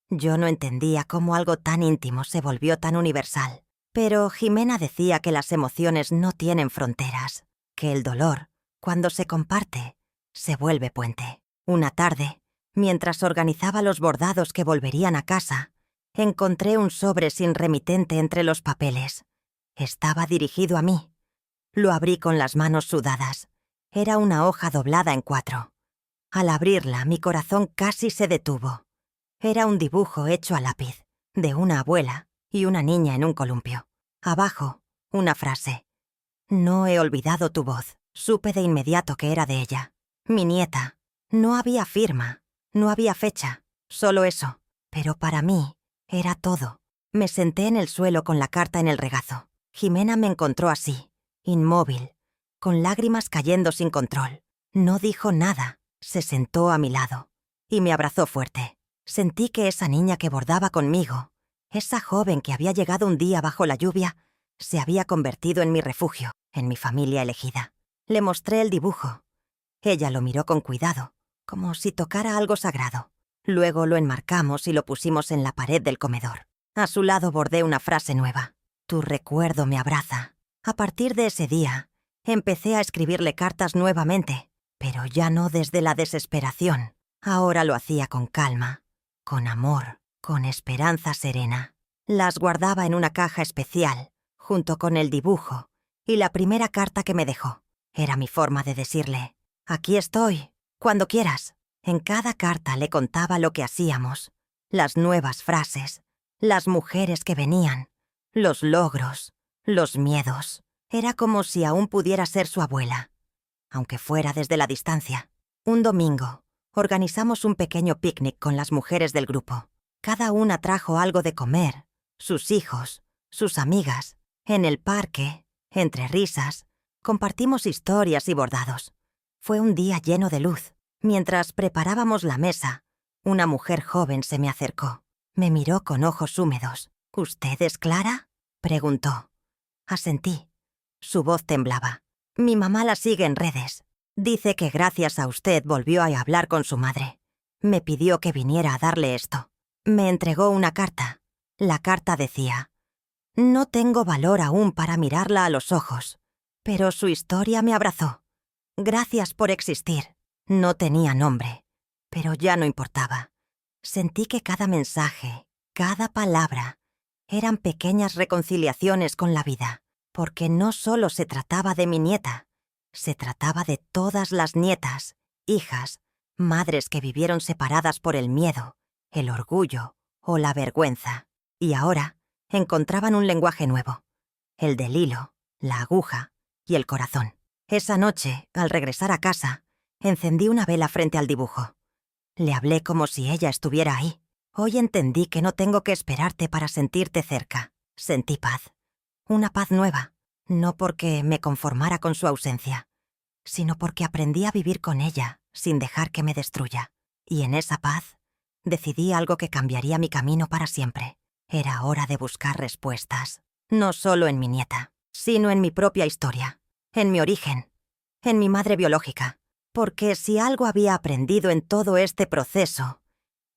Yo no entendía cómo algo tan íntimo se volvió tan universal. Pero Jimena decía que las emociones no tienen fronteras, que el dolor, cuando se comparte, se vuelve puente. Una tarde, mientras organizaba los bordados que volverían a casa, encontré un sobre sin remitente entre los papeles. Estaba dirigido a mí. Lo abrí con las manos sudadas. Era una hoja doblada en 4. Al abrirla, mi corazón casi se detuvo. Era un dibujo hecho a lápiz, de una abuela y una niña en un columpio. Abajo, una frase: «No he olvidado tu voz». Supe de inmediato que era de ella, mi nieta, No había firma, no había fecha, solo eso. Pero para mí era todo. Me senté en el suelo con la carta en el regazo. Jimena me encontró así, inmóvil, con lágrimas cayendo sin control. No dijo nada, se sentó a mi lado y me abrazó fuerte. Sentí que esa niña que bordaba conmigo, esa joven que había llegado un día bajo la lluvia, se había convertido en mi refugio, en mi familia elegida. Le mostré el dibujo. Ella lo miró con cuidado, como si tocara algo sagrado. Luego lo enmarcamos y lo pusimos en la pared del comedor. A su lado bordé una frase nueva. Tu recuerdo me abraza. A partir de ese día, empecé a escribirle cartas nuevamente, pero ya no desde la desesperación. Ahora lo hacía con calma, con amor, con esperanza serena. Las guardaba en una caja especial, junto con el dibujo y la primera carta que me dejó. Era mi forma de decirle, aquí estoy, cuando quieras. En cada carta le contaba lo que hacíamos, las nuevas frases, las mujeres que venían, los logros, los miedos. Era como si aún pudiera ser su abuela, aunque fuera desde la distancia. Un domingo, organizamos un pequeño picnic con las mujeres del grupo. Cada una trajo algo de comer, sus hijos, sus amigas. En el parque, entre risas, compartimos historias y bordados. Fue un día lleno de luz. Mientras preparábamos la mesa, una mujer joven se me acercó. Me miró con ojos húmedos. ¿Usted es Clara?, preguntó. Asentí. Su voz temblaba. Mi mamá la sigue en redes. Dice que gracias a usted volvió a hablar con su madre. Me pidió que viniera a darle esto. Me entregó una carta. La carta decía: no tengo valor aún para mirarla a los ojos, pero su historia me abrazó. Gracias por existir. No tenía nombre, pero ya no importaba. Sentí que cada mensaje, cada palabra, eran pequeñas reconciliaciones con la vida, porque no solo se trataba de mi nieta, se trataba de todas las nietas, hijas, madres que vivieron separadas por el miedo, el orgullo o la vergüenza. Y ahora encontraban un lenguaje nuevo, el del hilo, la aguja y el corazón. Esa noche, al regresar a casa, encendí una vela frente al dibujo. Le hablé como si ella estuviera ahí. Hoy entendí que no tengo que esperarte para sentirte cerca. Sentí paz. Una paz nueva. No porque me conformara con su ausencia, sino porque aprendí a vivir con ella sin dejar que me destruya. Y en esa paz, decidí algo que cambiaría mi camino para siempre. Era hora de buscar respuestas. No solo en mi nieta, sino en mi propia historia, en mi origen, en mi madre biológica. Porque si algo había aprendido en todo este proceso,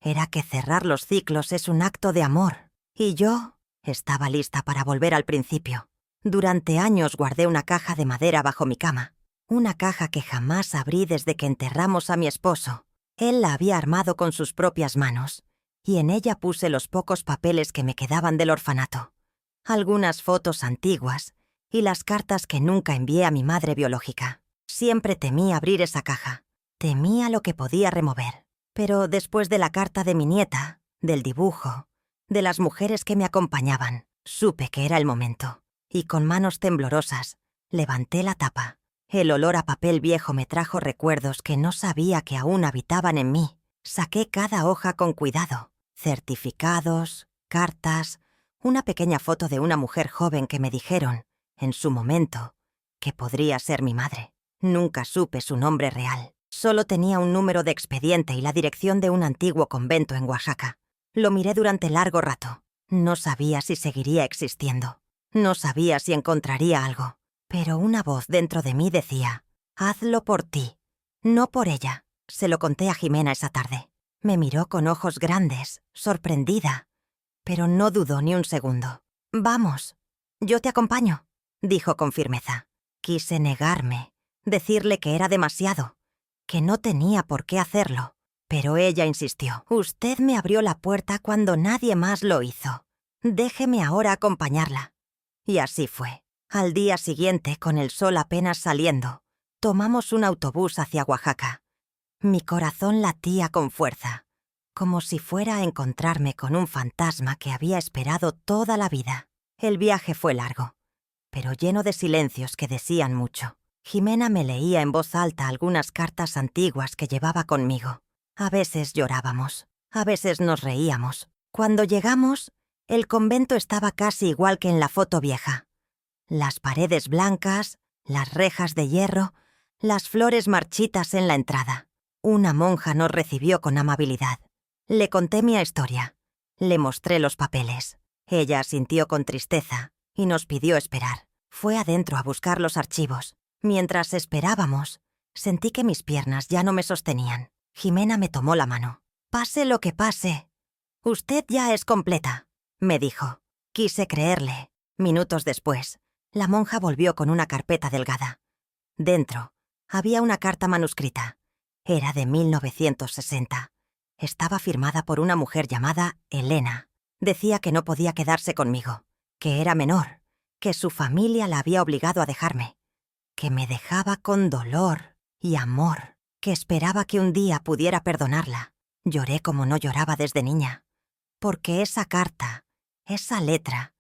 era que cerrar los ciclos es un acto de amor. Y yo estaba lista para volver al principio. Durante años guardé una caja de madera bajo mi cama. Una caja que jamás abrí desde que enterramos a mi esposo. Él la había armado con sus propias manos, y en ella puse los pocos papeles que me quedaban del orfanato. Algunas fotos antiguas y las cartas que nunca envié a mi madre biológica. Siempre temí abrir esa caja. Temía lo que podía remover. Pero después de la carta de mi nieta, del dibujo, de las mujeres que me acompañaban, supe que era el momento. Y con manos temblorosas, levanté la tapa. El olor a papel viejo me trajo recuerdos que no sabía que aún habitaban en mí. Saqué cada hoja con cuidado. Certificados, cartas, una pequeña foto de una mujer joven que me dijeron, en su momento, que podría ser mi madre. Nunca supe su nombre real. Solo tenía un número de expediente y la dirección de un antiguo convento en Oaxaca. Lo miré durante largo rato. No sabía si seguiría existiendo. No sabía si encontraría algo. Pero una voz dentro de mí decía: hazlo por ti, no por ella. Se lo conté a Jimena esa tarde. Me miró con ojos grandes, sorprendida, pero no dudó ni un segundo. Vamos, yo te acompaño, dijo con firmeza. Quise negarme, decirle que era demasiado, que no tenía por qué hacerlo, pero ella insistió. Usted me abrió la puerta cuando nadie más lo hizo. Déjeme ahora acompañarla. Y así fue. Al día siguiente, con el sol apenas saliendo, tomamos un autobús hacia Oaxaca. Mi corazón latía con fuerza, como si fuera a encontrarme con un fantasma que había esperado toda la vida. El viaje fue largo, pero lleno de silencios que decían mucho. Jimena me leía en voz alta algunas cartas antiguas que llevaba conmigo. A veces llorábamos, a veces nos reíamos. Cuando llegamos, el convento estaba casi igual que en la foto vieja. Las paredes blancas, las rejas de hierro, las flores marchitas en la entrada. Una monja nos recibió con amabilidad. Le conté mi historia. Le mostré los papeles. Ella asintió con tristeza y nos pidió esperar. Fue adentro a buscar los archivos. Mientras esperábamos, sentí que mis piernas ya no me sostenían. Jimena me tomó la mano. «Pase lo que pase, usted ya es completa», me dijo. Quise creerle. Minutos después, la monja volvió con una carpeta delgada. Dentro había una carta manuscrita. Era de 1960. Estaba firmada por una mujer llamada Elena. Decía que no podía quedarse conmigo, que era menor, que su familia la había obligado a dejarme, que me dejaba con dolor y amor, que esperaba que un día pudiera perdonarla. Lloré como no lloraba desde niña, porque esa carta, esa letra,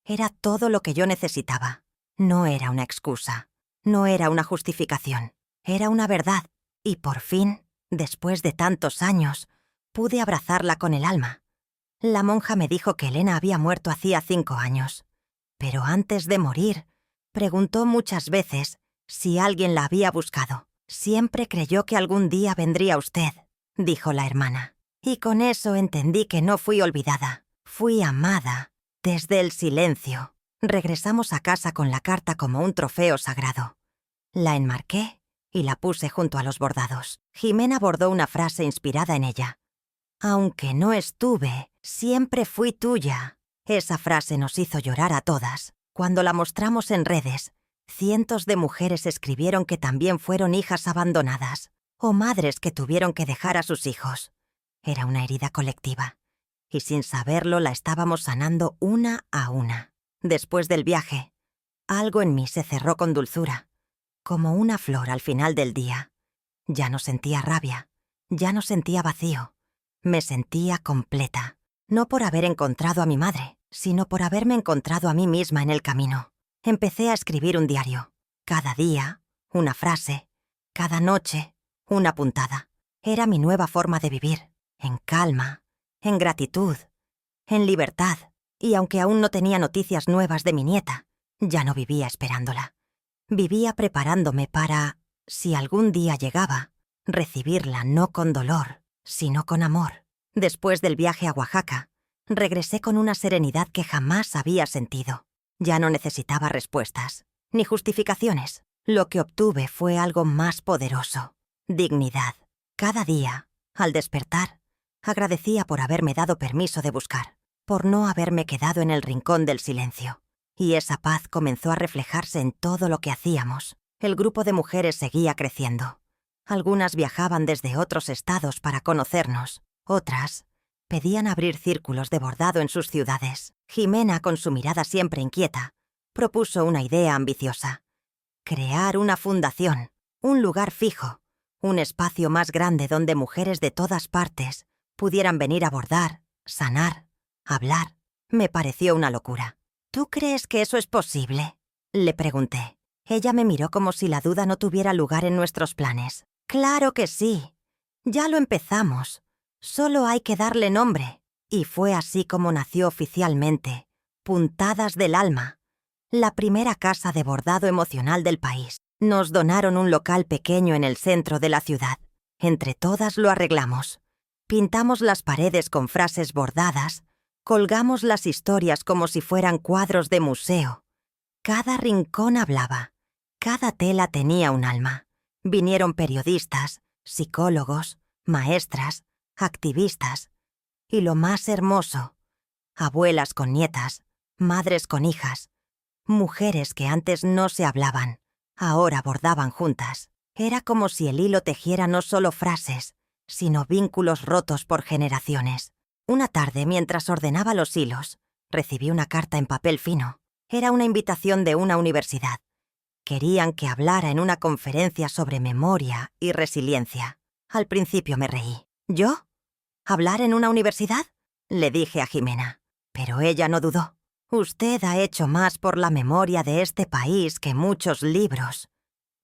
era todo lo que yo necesitaba. No era una excusa, no era una justificación, era una verdad. Y por fin, después de tantos años, pude abrazarla con el alma. La monja me dijo que Elena había muerto hacía 5 años, pero antes de morir, preguntó muchas veces si alguien la había buscado. «Siempre creyó que algún día vendría usted», dijo la hermana. Y con eso entendí que no fui olvidada, fui amada desde el silencio. Regresamos a casa con la carta como un trofeo sagrado. La enmarqué y la puse junto a los bordados. Jimena bordó una frase inspirada en ella. «Aunque no estuve, siempre fui tuya». Esa frase nos hizo llorar a todas. Cuando la mostramos en redes, cientos de mujeres escribieron que también fueron hijas abandonadas o madres que tuvieron que dejar a sus hijos. Era una herida colectiva, y sin saberlo la estábamos sanando una a una. Después del viaje, algo en mí se cerró con dulzura, como una flor al final del día. Ya no sentía rabia, ya no sentía vacío. Me sentía completa, no por haber encontrado a mi madre, sino por haberme encontrado a mí misma en el camino. Empecé a escribir un diario. Cada día, una frase. Cada noche, una puntada. Era mi nueva forma de vivir, en calma, en gratitud, en libertad. Y aunque aún no tenía noticias nuevas de mi nieta, ya no vivía esperándola. Vivía preparándome para, si algún día llegaba, recibirla no con dolor, sino con amor. Después del viaje a Oaxaca, regresé con una serenidad que jamás había sentido. Ya no necesitaba respuestas, ni justificaciones. Lo que obtuve fue algo más poderoso: dignidad. Cada día, al despertar, agradecía por haberme dado permiso de buscar, por no haberme quedado en el rincón del silencio. Y esa paz comenzó a reflejarse en todo lo que hacíamos. El grupo de mujeres seguía creciendo. Algunas viajaban desde otros estados para conocernos. Otras pedían abrir círculos de bordado en sus ciudades. Jimena, con su mirada siempre inquieta, propuso una idea ambiciosa: crear una fundación, un lugar fijo, un espacio más grande donde mujeres de todas partes pudieran venir a bordar, sanar, hablar. Me pareció una locura. «¿Tú crees que eso es posible?», le pregunté. Ella me miró como si la duda no tuviera lugar en nuestros planes. «Claro que sí. Ya lo empezamos. Solo hay que darle nombre». Y fue así como nació oficialmente Puntadas del Alma, la primera casa de bordado emocional del país. Nos donaron un local pequeño en el centro de la ciudad. Entre todas lo arreglamos. Pintamos las paredes con frases bordadas, colgamos las historias como si fueran cuadros de museo. Cada rincón hablaba, cada tela tenía un alma. Vinieron periodistas, psicólogos, maestras, activistas. Y lo más hermoso, abuelas con nietas, madres con hijas, mujeres que antes no se hablaban, ahora bordaban juntas. Era como si el hilo tejiera no solo frases, sino vínculos rotos por generaciones. Una tarde, mientras ordenaba los hilos, recibí una carta en papel fino. Era una invitación de una universidad. Querían que hablara en una conferencia sobre memoria y resiliencia. Al principio me reí. ¿Yo? ¿Hablar en una universidad?, le dije a Jimena. Pero ella no dudó. «Usted ha hecho más por la memoria de este país que muchos libros.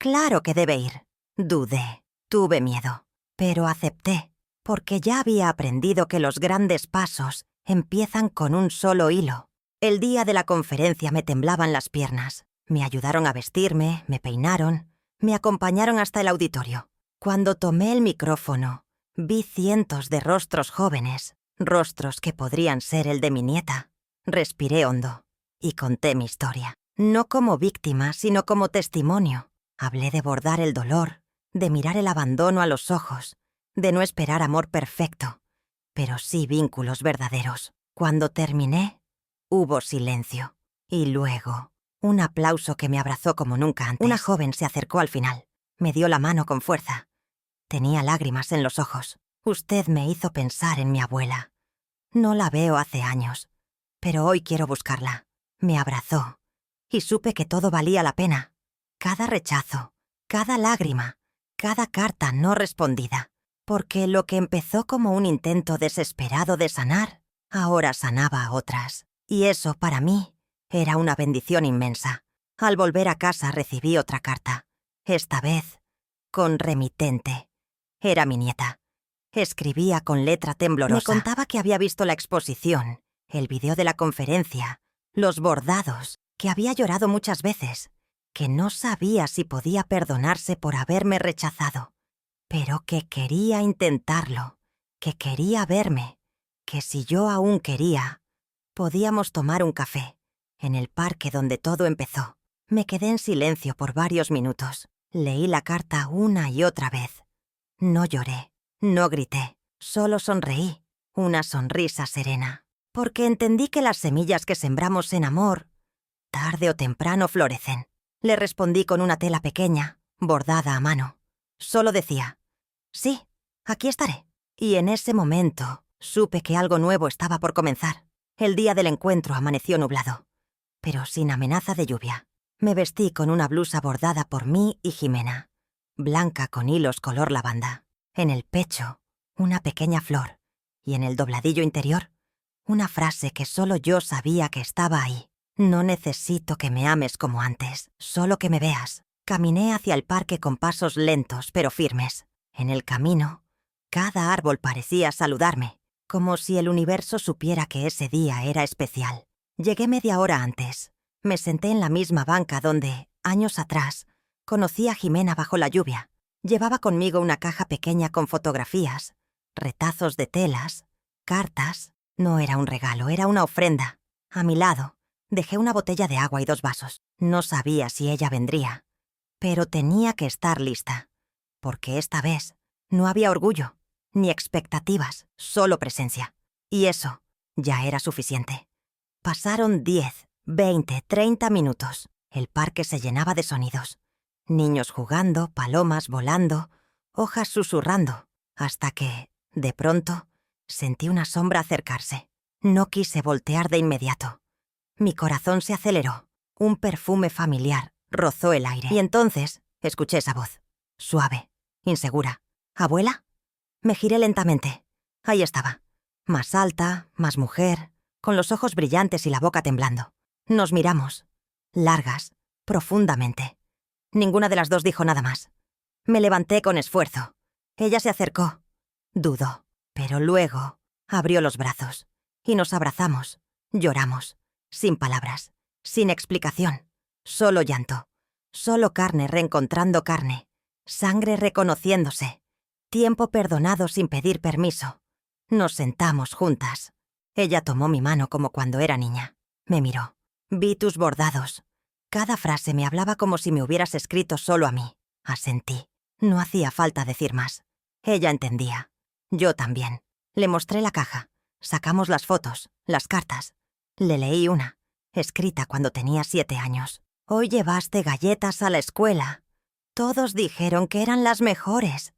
Claro que debe ir. Dudé, tuve miedo, pero acepté, porque ya había aprendido que los grandes pasos empiezan con un solo hilo. El día de la conferencia me temblaban las piernas. Me ayudaron a vestirme, me peinaron, me acompañaron hasta el auditorio. Cuando tomé el micrófono, vi cientos de rostros jóvenes, rostros que podrían ser el de mi nieta. Respiré hondo y conté mi historia. No como víctima, sino como testimonio. Hablé de bordar el dolor, de mirar el abandono a los ojos, de no esperar amor perfecto, pero sí vínculos verdaderos. Cuando terminé, hubo silencio. Y luego, un aplauso que me abrazó como nunca antes. Una joven se acercó al final. Me dio la mano con fuerza. Tenía lágrimas en los ojos. Usted me hizo pensar en mi abuela. No la veo hace años, pero hoy quiero buscarla. Me abrazó, y supe que todo valía la pena. Cada rechazo, cada lágrima, cada carta no respondida. Porque lo que empezó como un intento desesperado de sanar, ahora sanaba a otras. Y eso, para mí, era una bendición inmensa. Al volver a casa recibí otra carta. Esta vez, con remitente. Era mi nieta. Escribía con letra temblorosa. Me contaba que había visto la exposición, el video de la conferencia, los bordados, que había llorado muchas veces, que no sabía si podía perdonarse por haberme rechazado, pero que quería intentarlo, que quería verme, que si yo aún quería, podíamos tomar un café, en el parque donde todo empezó. Me quedé en silencio por varios minutos. Leí la carta una y otra vez. No lloré, no grité, solo sonreí, una sonrisa serena, porque entendí que las semillas que sembramos en amor, tarde o temprano florecen. Le respondí con una tela pequeña, bordada a mano. Solo decía, sí, aquí estaré. Y en ese momento supe que algo nuevo estaba por comenzar. El día del encuentro amaneció nublado, pero sin amenaza de lluvia. Me vestí con una blusa bordada por mí y Jimena, blanca con hilos color lavanda. En el pecho, una pequeña flor, y en el dobladillo interior, una frase que solo yo sabía que estaba ahí. No necesito que me ames como antes, solo que me veas. Caminé hacia el parque con pasos lentos pero firmes. En el camino, cada árbol parecía saludarme, como si el universo supiera que ese día era especial. Llegué media hora antes. Me senté en la misma banca donde, años atrás, conocí a Jimena bajo la lluvia. Llevaba conmigo una caja pequeña con fotografías, retazos de telas, cartas. No era un regalo, era una ofrenda. A mi lado, dejé una botella de agua y 2 vasos. No sabía si ella vendría, pero tenía que estar lista, porque esta vez no había orgullo, ni expectativas, solo presencia. Y eso ya era suficiente. Pasaron 10, 20, 30 minutos. El parque se llenaba de sonidos. Niños jugando, palomas volando, hojas susurrando, hasta que, de pronto, sentí una sombra acercarse. No quise voltear de inmediato. Mi corazón se aceleró. Un perfume familiar rozó el aire. Y entonces escuché esa voz, suave, insegura. ¿Abuela? Me giré lentamente. Ahí estaba. Más alta, más mujer, con los ojos brillantes y la boca temblando. Nos miramos, largas, profundamente. Ninguna de las dos dijo nada más. Me levanté con esfuerzo. Ella se acercó. Dudó, pero luego abrió los brazos y nos abrazamos. Lloramos, sin palabras, sin explicación. Solo llanto, solo carne reencontrando carne, sangre reconociéndose, tiempo perdonado sin pedir permiso. Nos sentamos juntas. Ella tomó mi mano como cuando era niña. Me miró. Vi tus bordados. Cada frase me hablaba como si me hubieras escrito solo a mí. Asentí. No hacía falta decir más. Ella entendía. Yo también. Le mostré la caja. Sacamos las fotos, las cartas. Le leí una, escrita cuando tenía 7 años. Hoy llevaste galletas a la escuela. Todos dijeron que eran las mejores.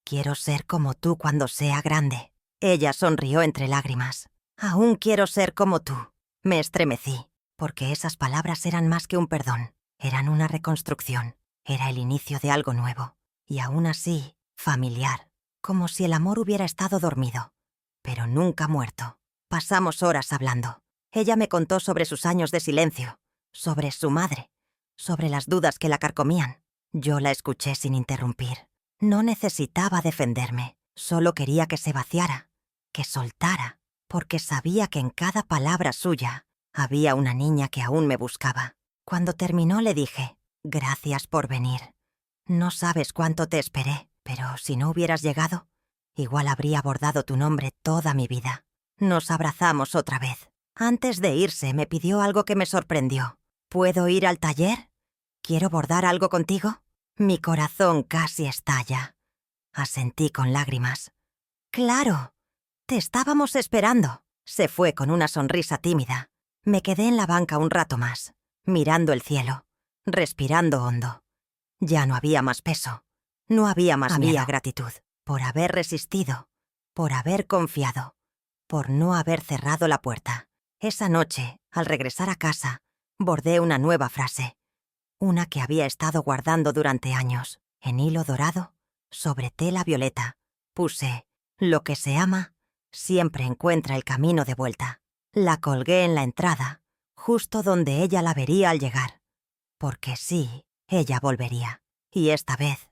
Quiero ser como tú cuando sea grande. Ella sonrió entre lágrimas. Aún quiero ser como tú. Me estremecí, porque esas palabras eran más que un perdón. Eran una reconstrucción. Era el inicio de algo nuevo. Y aún así, familiar. Como si el amor hubiera estado dormido, pero nunca muerto. Pasamos horas hablando. Ella me contó sobre sus años de silencio, sobre su madre, sobre las dudas que la carcomían. Yo la escuché sin interrumpir. No necesitaba defenderme, solo quería que se vaciara, que soltara, porque sabía que en cada palabra suya había una niña que aún me buscaba. Cuando terminó le dije, «Gracias por venir. No sabes cuánto te esperé, pero si no hubieras llegado, igual habría bordado tu nombre toda mi vida». Nos abrazamos otra vez. Antes de irse me pidió algo que me sorprendió. «¿Puedo ir al taller? ¿Quiero bordar algo contigo?» Mi corazón casi estalla. Asentí con lágrimas. «Claro, te estábamos esperando». Se fue con una sonrisa tímida. Me quedé en la banca un rato más, mirando el cielo, respirando hondo. Ya no había más peso, no había más miedo. Había gratitud por haber resistido, por haber confiado, por no haber cerrado la puerta. Esa noche, al regresar a casa, bordé una nueva frase, una que había estado guardando durante años, en hilo dorado, sobre tela violeta. Puse, «Lo que se ama, siempre encuentra el camino de vuelta». La colgué en la entrada, justo donde ella la vería al llegar. Porque sí, ella volvería. Y esta vez,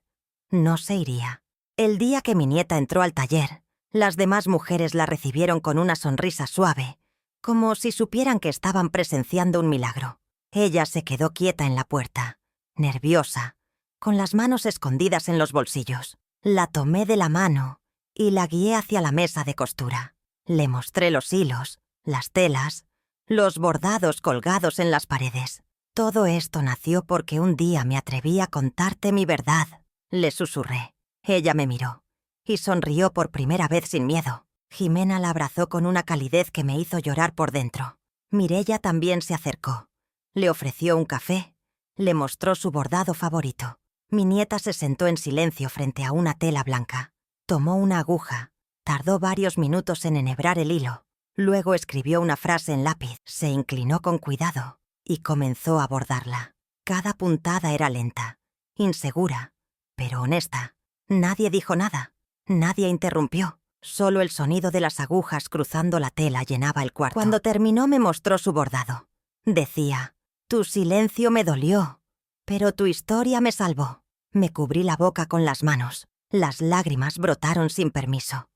no se iría. El día que mi nieta entró al taller, las demás mujeres la recibieron con una sonrisa suave, como si supieran que estaban presenciando un milagro. Ella se quedó quieta en la puerta, nerviosa, con las manos escondidas en los bolsillos. La tomé de la mano y la guié hacia la mesa de costura. Le mostré los hilos, las telas, los bordados colgados en las paredes. «Todo esto nació porque un día me atreví a contarte mi verdad», le susurré. Ella me miró y sonrió por primera vez sin miedo. Jimena la abrazó con una calidez que me hizo llorar por dentro. Mireia también se acercó. Le ofreció un café, le mostró su bordado favorito. Mi nieta se sentó en silencio frente a una tela blanca. Tomó una aguja, tardó varios minutos en enhebrar el hilo. Luego escribió una frase en lápiz, se inclinó con cuidado y comenzó a bordarla. Cada puntada era lenta, insegura, pero honesta. Nadie dijo nada, nadie interrumpió. Solo el sonido de las agujas cruzando la tela llenaba el cuarto. Cuando terminó me mostró su bordado. Decía, «Tu silencio me dolió, pero tu historia me salvó». Me cubrí la boca con las manos. Las lágrimas brotaron sin permiso.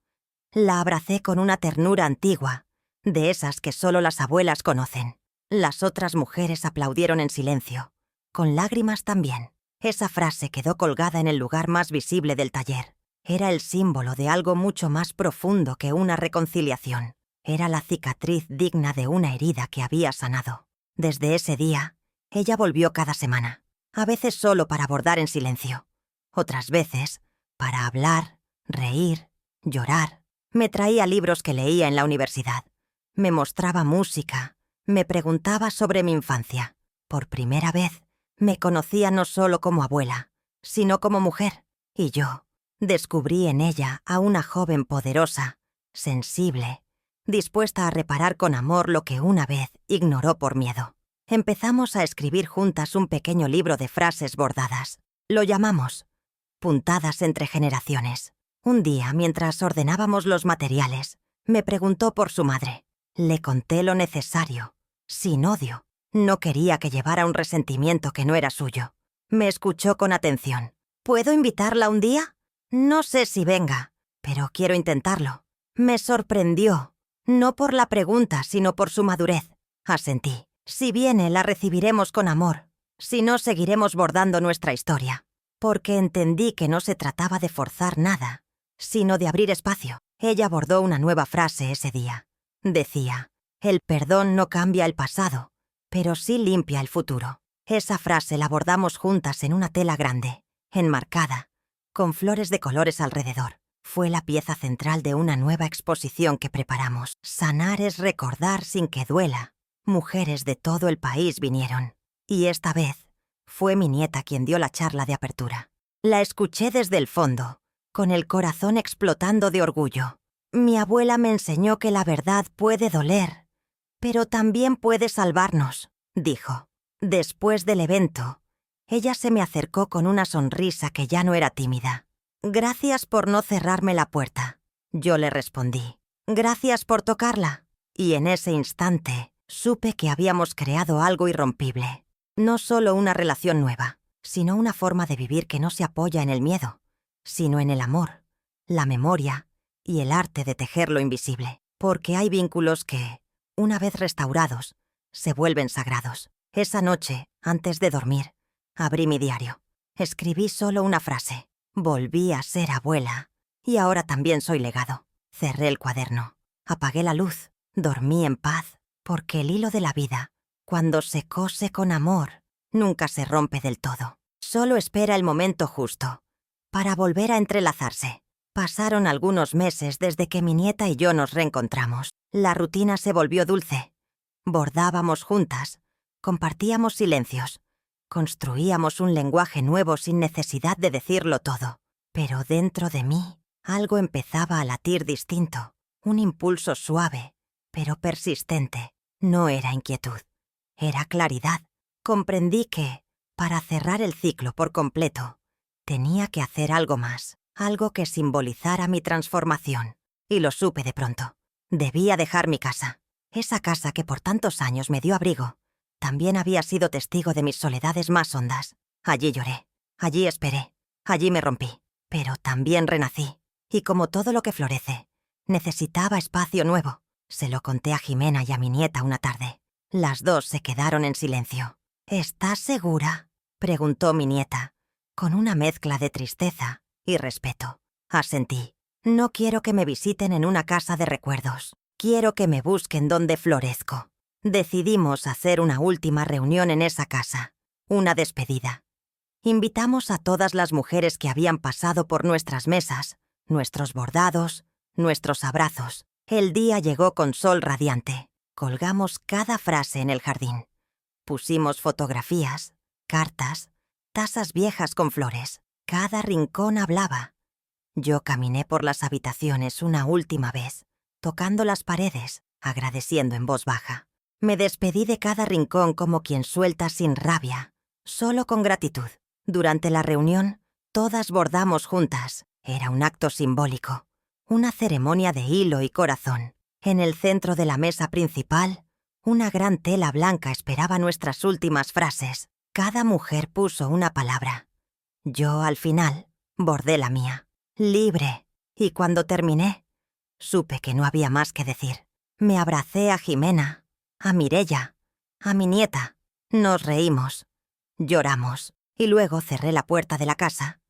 La abracé con una ternura antigua, de esas que solo las abuelas conocen. Las otras mujeres aplaudieron en silencio, con lágrimas también. Esa frase quedó colgada en el lugar más visible del taller. Era el símbolo de algo mucho más profundo que una reconciliación. Era la cicatriz digna de una herida que había sanado. Desde ese día, ella volvió cada semana, a veces solo para bordar en silencio, otras veces para hablar, reír, llorar. Me traía libros que leía en la universidad. Me mostraba música, me preguntaba sobre mi infancia. Por primera vez, me conocía no solo como abuela, sino como mujer. Y yo descubrí en ella a una joven poderosa, sensible, dispuesta a reparar con amor lo que una vez ignoró por miedo. Empezamos a escribir juntas un pequeño libro de frases bordadas. Lo llamamos Puntadas entre generaciones. Un día, mientras ordenábamos los materiales, me preguntó por su madre. Le conté lo necesario, sin odio. No quería que llevara un resentimiento que no era suyo. Me escuchó con atención. «¿Puedo invitarla un día? No sé si venga, pero quiero intentarlo». Me sorprendió, no por la pregunta, sino por su madurez. Asentí. «Si viene, la recibiremos con amor. Si no, seguiremos bordando nuestra historia». Porque entendí que no se trataba de forzar nada, sino de abrir espacio. Ella bordó una nueva frase ese día. Decía, «El perdón no cambia el pasado, pero sí limpia el futuro». Esa frase la bordamos juntas en una tela grande, enmarcada, con flores de colores alrededor. Fue la pieza central de una nueva exposición que preparamos. Sanar es recordar sin que duela. Mujeres de todo el país vinieron. Y esta vez, fue mi nieta quien dio la charla de apertura. La escuché desde el fondo, con el corazón explotando de orgullo. «Mi abuela me enseñó que la verdad puede doler, pero también puede salvarnos», dijo. Después del evento, ella se me acercó con una sonrisa que ya no era tímida. «Gracias por no cerrarme la puerta», yo le respondí. «Gracias por tocarla». Y en ese instante, supe que habíamos creado algo irrompible. No solo una relación nueva, sino una forma de vivir que no se apoya en el miedo, sino en el amor, la memoria y el arte de tejer lo invisible. Porque hay vínculos que, una vez restaurados, se vuelven sagrados. Esa noche, antes de dormir, abrí mi diario. Escribí solo una frase. Volví a ser abuela. Y ahora también soy legado. Cerré el cuaderno. Apagué la luz. Dormí en paz. Porque el hilo de la vida, cuando se cose con amor, nunca se rompe del todo. Solo espera el momento justo para volver a entrelazarse. Pasaron algunos meses desde que mi nieta y yo nos reencontramos. La rutina se volvió dulce. Bordábamos juntas. Compartíamos silencios. Construíamos un lenguaje nuevo sin necesidad de decirlo todo. Pero dentro de mí, algo empezaba a latir distinto. Un impulso suave, pero persistente. No era inquietud. Era claridad. Comprendí que, para cerrar el ciclo por completo, tenía que hacer algo más. Algo que simbolizara mi transformación. Y lo supe de pronto. Debía dejar mi casa. Esa casa que por tantos años me dio abrigo. También había sido testigo de mis soledades más hondas. Allí lloré. Allí esperé. Allí me rompí. Pero también renací. Y como todo lo que florece, necesitaba espacio nuevo. Se lo conté a Jimena y a mi nieta una tarde. Las dos se quedaron en silencio. ¿Estás segura?, preguntó mi nieta, con una mezcla de tristeza y respeto. Asentí. No quiero que me visiten en una casa de recuerdos. Quiero que me busquen donde florezco. Decidimos hacer una última reunión en esa casa. Una despedida. Invitamos a todas las mujeres que habían pasado por nuestras mesas, nuestros bordados, nuestros abrazos. El día llegó con sol radiante. Colgamos cada frase en el jardín. Pusimos fotografías, cartas, tazas viejas con flores. Cada rincón hablaba. Yo caminé por las habitaciones una última vez, tocando las paredes, agradeciendo en voz baja. Me despedí de cada rincón como quien suelta sin rabia, solo con gratitud. Durante la reunión, todas bordamos juntas. Era un acto simbólico, una ceremonia de hilo y corazón. En el centro de la mesa principal, una gran tela blanca esperaba nuestras últimas frases. Cada mujer puso una palabra. Yo, al final, bordé la mía. Libre. Y cuando terminé, supe que no había más que decir. Me abracé a Jimena, a Mireia, a mi nieta. Nos reímos, lloramos, y luego cerré la puerta de la casa.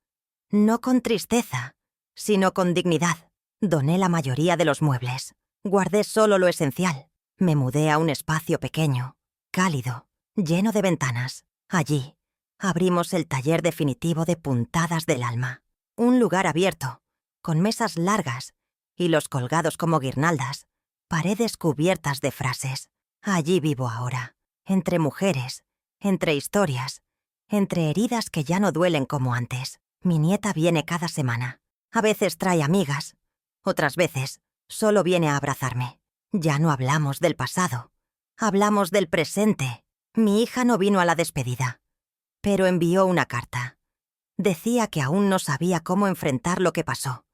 No con tristeza, sino con dignidad. Doné la mayoría de los muebles. Guardé solo lo esencial. Me mudé a un espacio pequeño, cálido, lleno de ventanas. Allí, abrimos el taller definitivo de Puntadas del Alma. Un lugar abierto, con mesas largas, hilos colgados como guirnaldas, paredes cubiertas de frases. Allí vivo ahora, entre mujeres, entre historias, entre heridas que ya no duelen como antes. Mi nieta viene cada semana. A veces trae amigas, otras veces solo viene a abrazarme. Ya no hablamos del pasado, hablamos del presente. Mi hija no vino a la despedida, pero envió una carta. Decía que aún no sabía cómo enfrentar lo que pasó,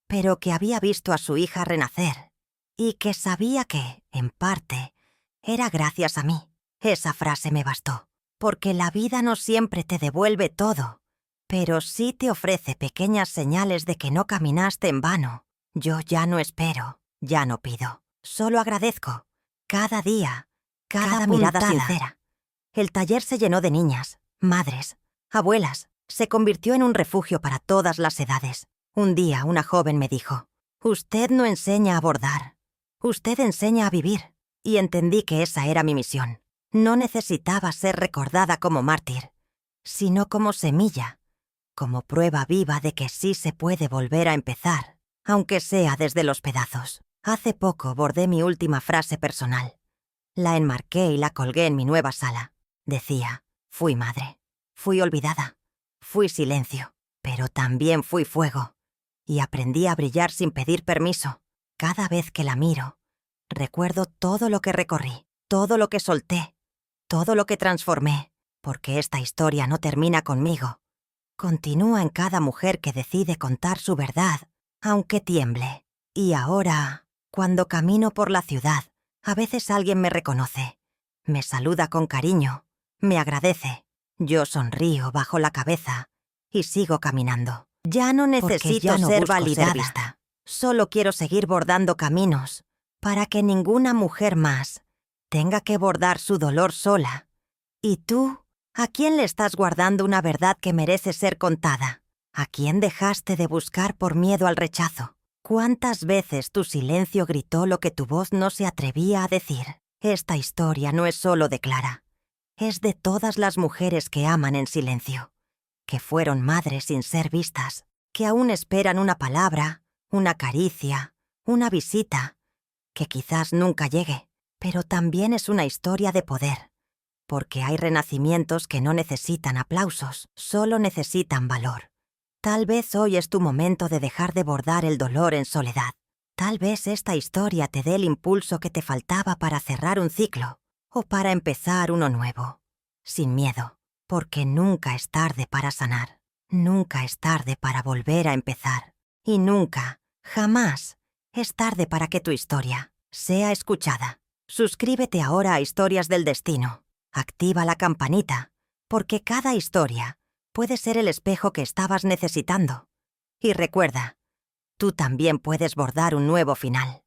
pero que había visto a su hija renacer y que sabía que, en parte, era gracias a mí. Esa frase me bastó, porque la vida no siempre te devuelve todo, pero sí te ofrece pequeñas señales de que no caminaste en vano. Yo ya no espero, ya no pido, solo agradezco. Cada día, cada mirada sincera. El taller se llenó de niñas, madres, abuelas. Se convirtió en un refugio para todas las edades. Un día una joven me dijo: «Usted no enseña a bordar, usted enseña a vivir». Y entendí que esa era mi misión. No necesitaba ser recordada como mártir, sino como semilla, como prueba viva de que sí se puede volver a empezar, aunque sea desde los pedazos. Hace poco bordé mi última frase personal. La enmarqué y la colgué en mi nueva sala. Decía: «Fui madre, fui olvidada, fui silencio, pero también fui fuego». Y aprendí a brillar sin pedir permiso. Cada vez que la miro, recuerdo todo lo que recorrí, todo lo que solté, todo lo que transformé, porque esta historia no termina conmigo. Continúa en cada mujer que decide contar su verdad, aunque tiemble. Y ahora, cuando camino por la ciudad, a veces alguien me reconoce, me saluda con cariño, me agradece. Yo sonrío, bajo la cabeza y sigo caminando. Ya no necesito ya no ser busco ser validada. vista. Solo quiero seguir bordando caminos para que ninguna mujer más tenga que bordar su dolor sola. ¿Y tú? ¿A quién le estás guardando una verdad que merece ser contada? ¿A quién dejaste de buscar por miedo al rechazo? ¿Cuántas veces tu silencio gritó lo que tu voz no se atrevía a decir? Esta historia no es solo de Clara. Es de todas las mujeres que aman en silencio, que fueron madres sin ser vistas, que aún esperan una palabra, una caricia, una visita, que quizás nunca llegue, pero también es una historia de poder, porque hay renacimientos que no necesitan aplausos, solo necesitan valor. Tal vez hoy es tu momento de dejar de bordar el dolor en soledad. Tal vez esta historia te dé el impulso que te faltaba para cerrar un ciclo o para empezar uno nuevo. Sin miedo, porque nunca es tarde para sanar. Nunca es tarde para volver a empezar. Y nunca, jamás, es tarde para que tu historia sea escuchada. Suscríbete ahora a Historias del Destino. Activa la campanita, porque cada historia puede ser el espejo que estabas necesitando. Y recuerda, tú también puedes bordar un nuevo final.